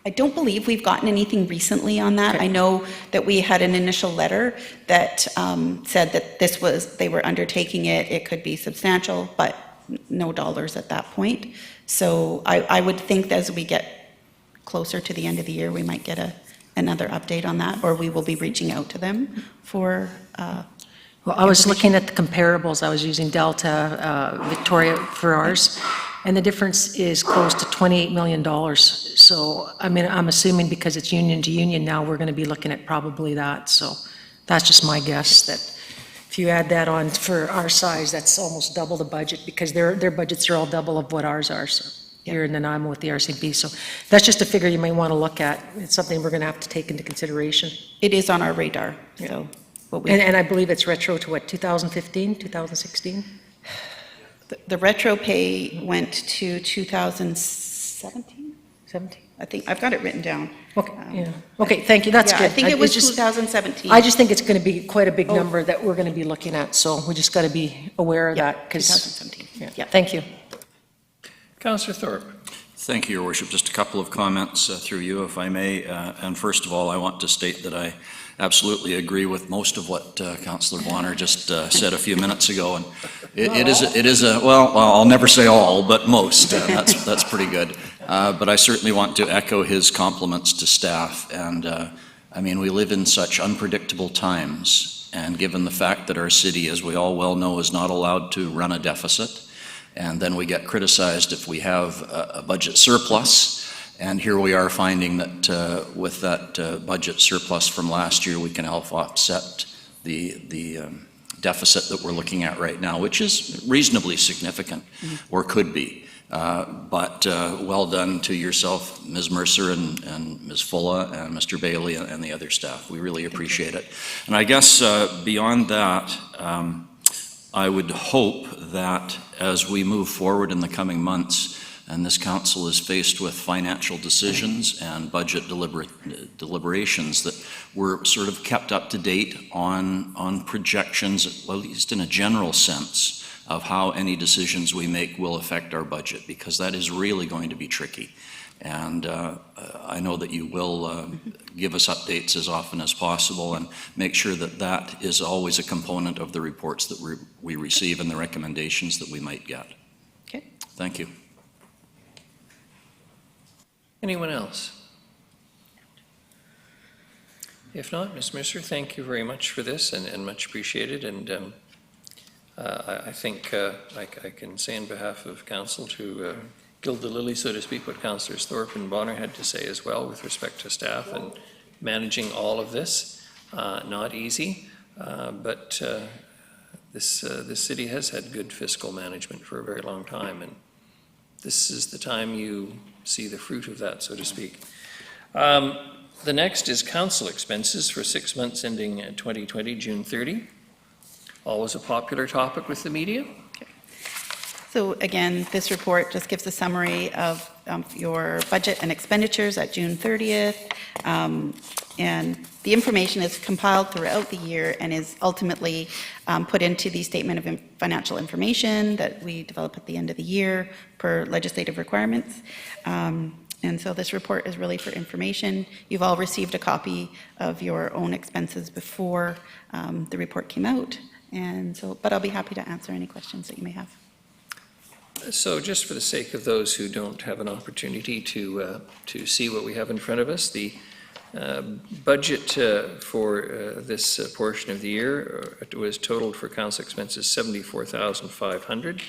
I don't believe we've gotten anything recently on that. Okay. I know that we had an initial letter that said that they were undertaking it. It could be substantial, but no dollars at that point. So I would think that as we get closer to the end of the year, we might get another update on that, or we will be reaching out to them for Well, I was looking at the comparables. I was using Delta, Victoria for ours, and the difference is close to $28 million. So, I mean, I'm assuming because it's union to union now, we're gonna be looking at probably that, so that's just my guess, that if you add that on for our size, that's almost double the budget, because their budgets are all double of what ours are, so. Here in Nanaimo with the RCMP, so that's just a figure you may wanna look at. It's something we're gonna have to take into consideration. It is on our radar, so. What we, And I believe it's retro to what, 2015, 2016? the retro pay went to 2017? 17? I think, I've got it written down. Okay, yeah, okay, thank you, that's Yeah, good. I think it was it's just- 2017. I just think it's gonna be quite a big Oh. number that we're gonna be looking at, so we just gotta be aware of Yeah, that, because. 2017, yeah. Thank you. Councillor Thorpe. Thank you, Your Worship. Just a couple of comments through you, if I may. And first of all, I want to state that I absolutely agree with most of what Councillor Bonner just said a few minutes ago. And it is a, well, I'll never say all, but most. That's pretty good. But I certainly want to echo his compliments to staff. And I mean, we live in such unpredictable times. And given the fact that our city, as we all well know, is not allowed to run a deficit, and then we get criticized if we have a budget surplus. And here we are finding that with that budget surplus from last year, we can help offset the deficit that we're looking at right now, which is reasonably significant, or could be. But well done to yourself, Ms. Mercer and Ms. Fulla and Mr. Bailey and the other staff. We really appreciate it. And I guess beyond that, I would hope that as we move forward in the coming months, and this council is faced with financial decisions and budget deliberations, that we're sort of kept up to date on projections, well, at least in a general sense, of how any decisions we make will affect our budget, because that is really going to be tricky. And I know that you will give us updates as often as possible and make sure that that is always a component of the reports that we receive and the recommendations that we might get. Okay. Thank you. Anyone else? If not, Ms. Mercer, thank you very much for this and much appreciated. And I think I can say on behalf of council to gild the lily, so to speak, what Councillors Thorpe and Bonner had to say as well with respect to staff and managing all of this. Not easy, but this city has had good fiscal management for a very long time, and this is the time you see the fruit of that, so to speak. The next is council expenses for 6 months ending 2020, June 30. Always a popular topic with the media. So again, this report just gives a summary of your budget and expenditures at June 30th. And the information is compiled throughout the year and is ultimately put into the Statement of Financial Information that we develop at the end of the year per legislative requirements. And so this report is really for information. You've all received a copy of your own expenses before the report came out. And so, but I'll be happy to answer any questions that you may have. So just for the sake of those who don't have an opportunity to see what we have in front of us, the budget for this portion of the year was totaled for council expenses $74,500.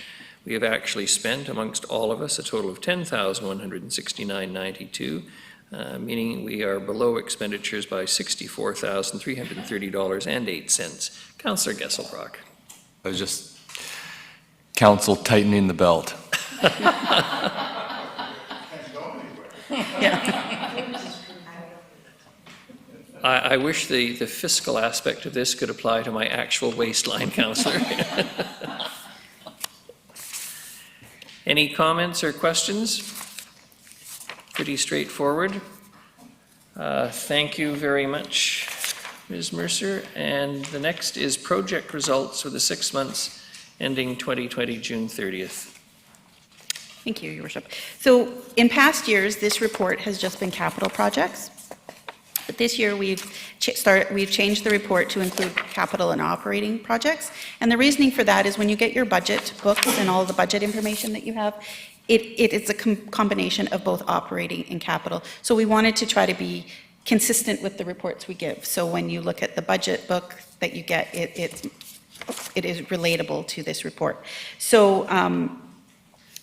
We have actually spent amongst all of us a total of $10,169.92, meaning we are below expenditures by $64,330.08. Councillor Gesselbrock. I was just council tightening the belt. I wish the fiscal aspect of this could apply to my actual waistline, Councillor. Any comments or questions? Pretty straightforward. Thank you very much, Ms. Mercer. And the next is project results for the 6 months ending 2020, June 30th. Thank you, Your Worship. So in past years, this report has just been capital projects. But this year, we've changed the report to include capital and operating projects. And the reasoning for that is when you get your budget books and all the budget information that you have, it is a combination of both operating and capital. So we wanted to try to be consistent with the reports we give. So when you look at the budget book that you get, it is relatable to this report. So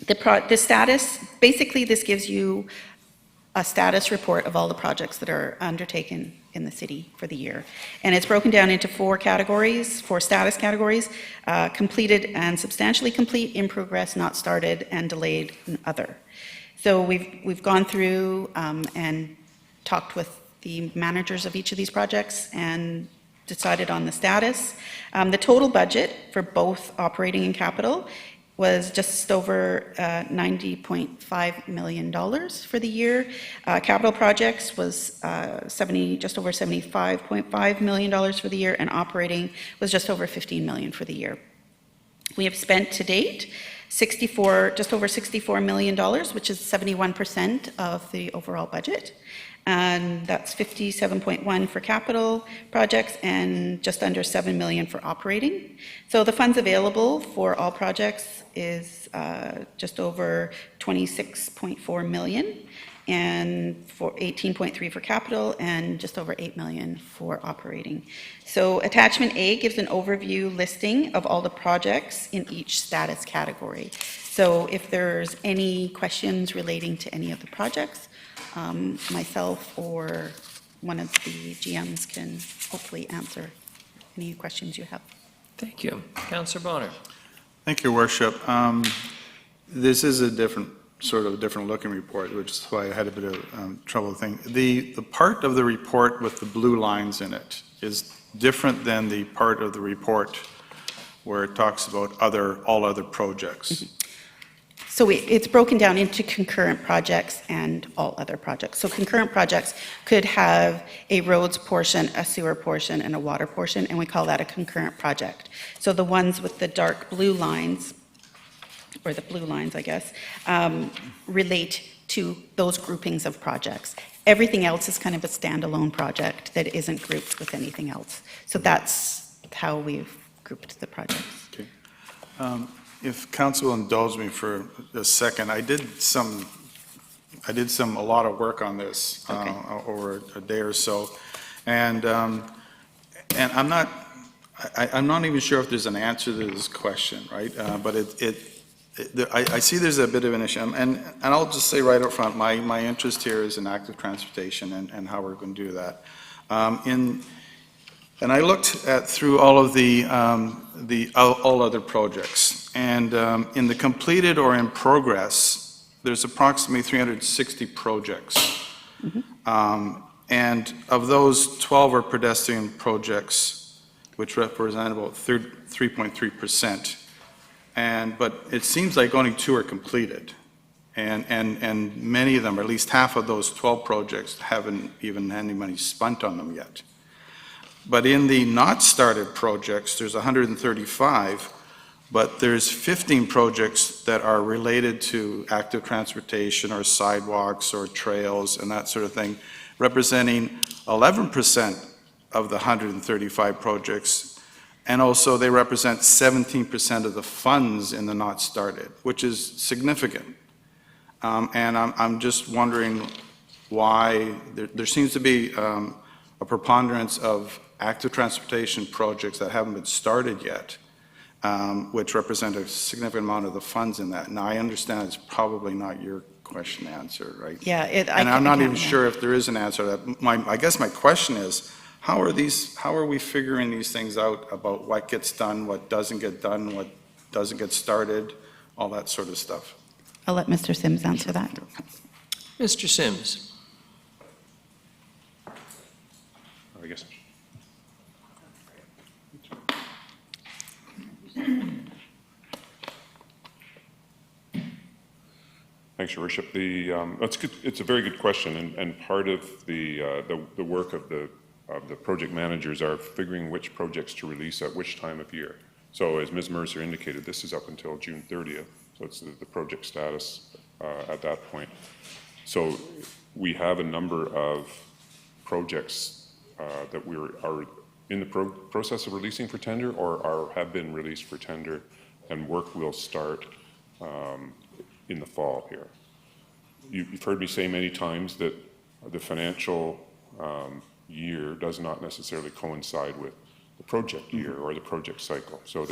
the status, basically this gives you a status report of all the projects that are undertaken in the city for the year. And it's broken down into 4 categories, 4 status categories: completed and substantially complete, in progress, not started, and delayed, and other. So we've gone through and talked with the managers of each of these projects and decided on the status. The total budget for both operating and capital was just over $90.5 million for the year. Capital projects was just over $75.5 million for the year, and operating was just over $15 million for the year. We have spent to date just over $64 million, which is 71% of the overall budget. And that's 57.1 for capital projects and just under 7 million for operating. So the funds available for all projects is just over 26.4 million, and for 18.3 for capital and just over 8 million for operating. So attachment A gives an overview listing of all the projects in each status category. So if there's any questions relating to any of the projects, myself or one of the GMs can hopefully answer any questions you have. Thank you. Councillor Bonner. Thank you, Worship. This is a different looking report, which is why I had a bit of trouble thinking. The part of the report with the blue lines in it is different than the part of the report where it talks about all other projects. Mm-hmm. So it's broken down into concurrent projects and all other projects. So concurrent projects could have a roads portion, a sewer portion, and a water portion, and we call that a concurrent project. So the ones with the dark blue lines, or the blue lines, I guess, relate to those groupings of projects. Everything else is kind of a standalone project that isn't grouped with anything else. So that's how we've grouped the projects. Okay. If council indulge me for a second, I did a lot of work on this over a day or so, and I'm not even sure if there's an answer to this question, right? But I see there's a bit of an issue, and I'll just say right up front, my interest here is in active transportation and how we're going to do that. And I looked through all of the all other projects, and in the completed or in progress, there's approximately 360 projects. Mm-hmm. And of those, 12 are pedestrian projects, which represent about 3.3%. But it seems like only 2 are completed. And many of them, or at least half of those 12 projects, haven't even had any money spent on them yet. But in the not started projects, there's 135, but there's 15 projects that are related to active transportation or sidewalks or trails and that sort of thing, representing 11% of the 135 projects. And also they represent 17% of the funds in the not started, which is significant. And I'm just wondering why there seems to be a preponderance of active transportation projects that haven't been started yet, which represent a significant amount of the funds in that. Now, I understand it's probably not your question to answer, right? Yeah. And I'm not even sure if there is an answer to that. I guess my question is, how are we figuring these things out about what gets done, what doesn't get done, what doesn't get started, all that sort of stuff? I'll let Mr. Sims answer that. Mr. Sims. I guess. Thanks, Your Worship. That's good. It's a very good question, and part of the work of the project managers are figuring which projects to release at which time of year. So, as Ms. Mercer indicated, this is up until June 30th. So it's the project status at that point. So we have a number of projects that are in the process of releasing for tender or have been released for tender, and work will start in the fall here. You've heard me say many times that the financial year does not necessarily coincide with the project year or the project cycle. So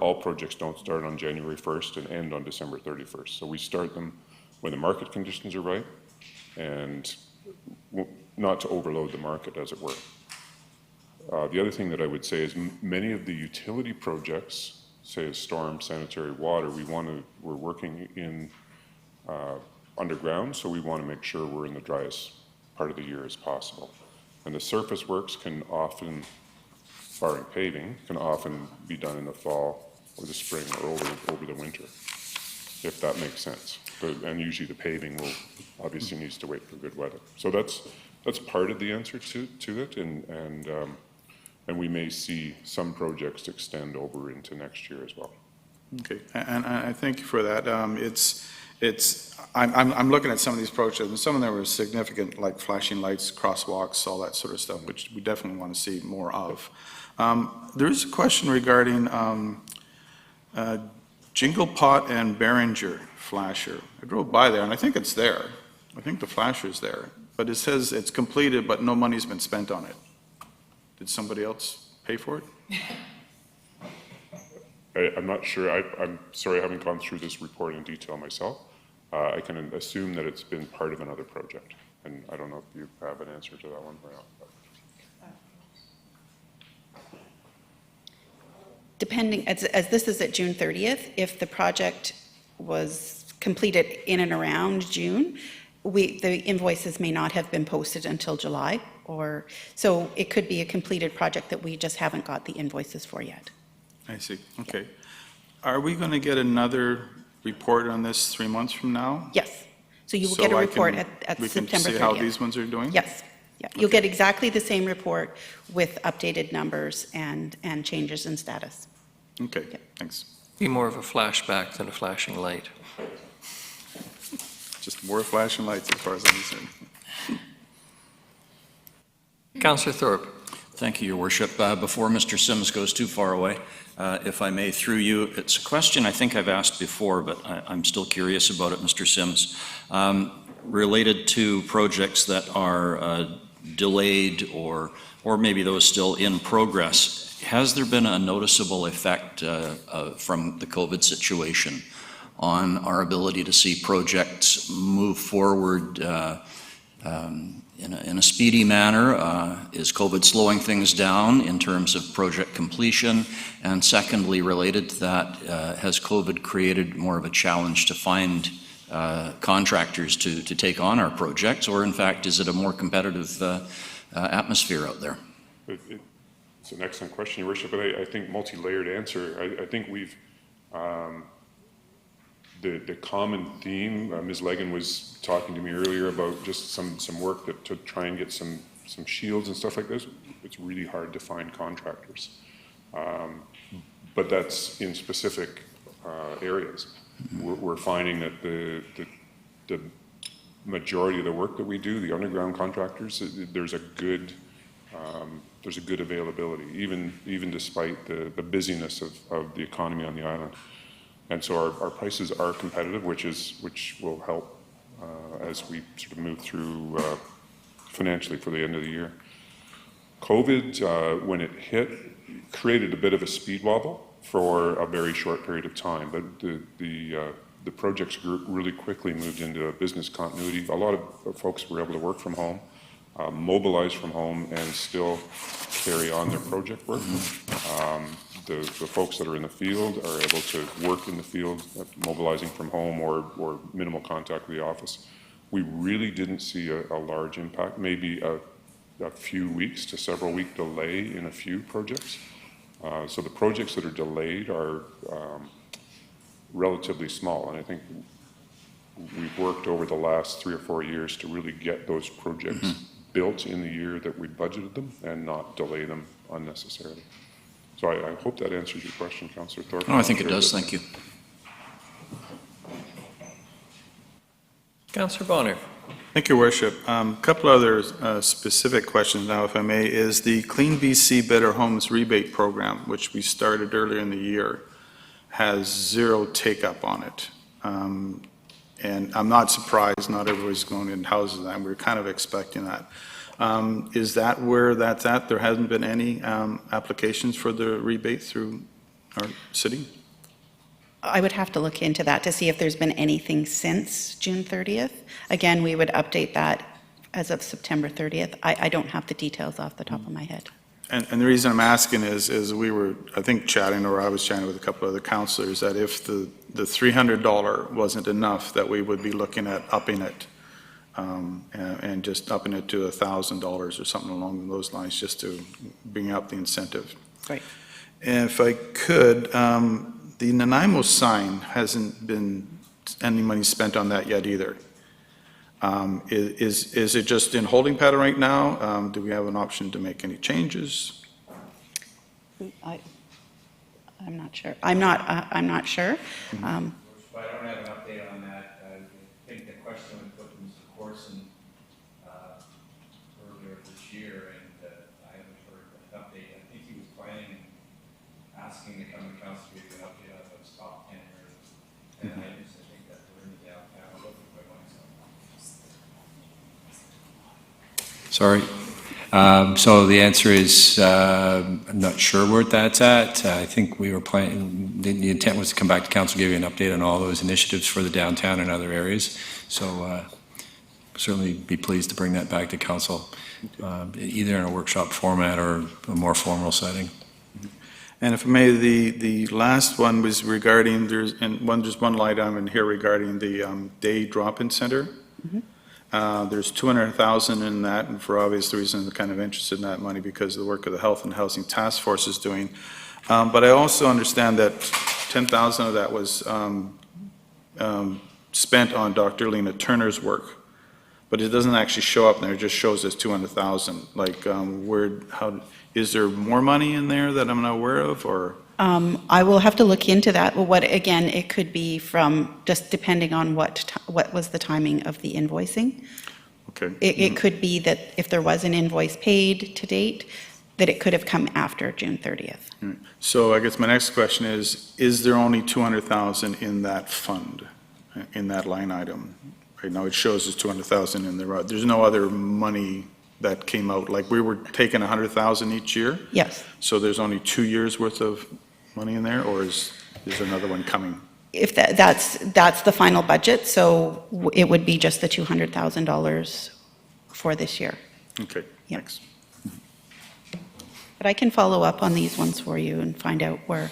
all projects don't start on January 1st and end on December 31st. So we start them when the market conditions are right and not to overload the market, as it were. The other thing that I would say is many of the utility projects, say as storm, sanitary, water, we're working in underground, so we want to make sure we're in the driest part of the year as possible. And the surface works can often, barring paving, can often be done in the fall or the spring or over the winter, if that makes sense. And usually the paving will obviously needs to wait for good weather. So that's part of the answer to it, and we may see some projects extend over into next year as well. Okay, and I thank you for that. I'm looking at some of these projects, and some of them are significant, like flashing lights, crosswalks, all that sort of stuff, which we definitely want to see more of. There is a question regarding Jingle Pot and Behringer flasher. I drove by there, and I think it's there. I think the flasher's there, but it says it's completed, but no money's been spent on it. Did somebody else pay for it? I'm not sure. I'm sorry, I haven't gone through this report in detail myself. I can assume that it's been part of another project, and I don't know if you have an answer to that one or not. Depending, as this is at June 30th, if the project was completed in and around June, the invoices may not have been posted until July, so it could be a completed project that we just haven't got the invoices for yet. I see, okay. Are we going to get another report on this 3 months from now? Yes, so you will get a report at September 30th. We can see how these ones are doing? Yes, yeah. You'll get exactly the same report with updated numbers and changes in status. Okay, thanks. Be more of a flashback than a flashing light. Just more flashing lights as far as I'm concerned. Councillor Thorpe. Thank you, Your Worship. Before Mr. Sims goes too far away, if I may, through you, it's a question I think I've asked before, but I'm still curious about it, Mr. Sims. Related to projects that are delayed or maybe those still in progress, has there been a noticeable effect from the COVID situation on our ability to see projects move forward in a speedy manner? Is COVID slowing things down in terms of project completion? And secondly, related to that, has COVID created more of a challenge to find contractors to take on our projects? Or in fact, is it a more competitive atmosphere out there? It's an excellent question, Your Worship, but I think multi-layered answer. I think we've, the common theme, Ms. Legan was talking to me earlier about just some work to try and get some shields and stuff like this. It's really hard to find contractors. But that's in specific areas. We're finding that the majority of the work that we do, the underground contractors, there's a good availability, even despite the busyness of the economy on the island. And so our prices are competitive, which will help as we sort of move through financially for the end of the year. COVID, when it hit, created a bit of a speed wobble for a very short period of time, but the projects really quickly moved into a business continuity. A lot of folks were able to work from home, mobilize from home, and still carry on their project work. The folks that are in the field are able to work in the field, mobilizing from home or minimal contact with the office. We really didn't see a large impact, maybe a few weeks to several week delay in a few projects. So the projects that are delayed are relatively small, and I think we've worked over the last 3 or 4 years to really get those projects built in the year that we budgeted them and not delay them unnecessarily. So I hope that answers your question, Councillor Thorpe. Oh, I think it does. Thank you. Councillor Bonner. Thank you, Worship. A couple other specific questions now, if I may, is the Clean BC Better Homes rebate program, which we started earlier in the year, has zero take-up on it. And I'm not surprised not everybody's going in houses, and we're kind of expecting that. Is that where that's at? There hasn't been any applications for the rebate through our city? I would have to look into that to see if there's been anything since June 30th. Again, we would update that as of September 30th. I don't have the details off the top of my head. And the reason I'm asking is we were, I think, chatting, or I was chatting with a couple other councillors, that if the $300 wasn't enough, that we would be looking at upping it, and just upping it to $1,000 or something along those lines, just to bring up the incentive. Right. And if I could, the Nanaimo sign hasn't been any money spent on that yet either. Is it just in holding pattern right now? Do we have an option to make any changes? I'm not sure. I'm not sure. But I don't have an update on that. I think the question was put to Mr. Corson earlier this year, and I haven't heard an update. I think he was planning, asking to come to council to give you an update on those top 10 areas. And I just think that we're in the downtown. I'm looking for myself. Sorry. So the answer is, I'm not sure where that's at. I think we were planning, the intent was to come back to council, give you an update on all those initiatives for the downtown and other areas. So certainly be pleased to bring that back to council, either in a workshop format or a more formal setting. And if I may, the last one was regarding, there's one light item in here regarding the day drop-in center. There's $200,000 in that, and for obvious reasons, I'm kind of interested in that money because of the work of the Health and Housing Task Force is doing. But I also understand that $10,000 of that was spent on Dr. Lena Turner's work, but it doesn't actually show up there. It just shows as $200,000. Like, is there more money in there that I'm not aware of, or? I will have to look into that. Well, again, it could be from, just depending on what was the timing of the invoicing. Okay. It could be that if there was an invoice paid to date, that it could have come after June 30th. So I guess my next question is there only $200,000 in that fund, in that line item? Right now it shows as $200,000 in there. There's no other money that came out, like we were taking $100,000 each year? Yes. So there's only 2 years worth of money in there, or is another one coming? If that's the final budget, so it would be just the $200,000 for this year. Okay, Yeah. thanks. But I can follow up on these ones for you and find out where.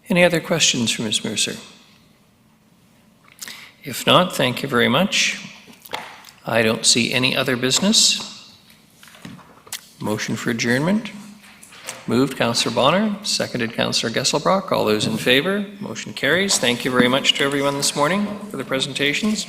Any other questions for Ms. Mercer? If not, thank you very much. I don't see any other business. Motion for adjournment. Moved, Councillor Bonner, seconded Councillor Gesselbrock. All those in favor, motion carries. Thank you very much to everyone this morning for the presentations.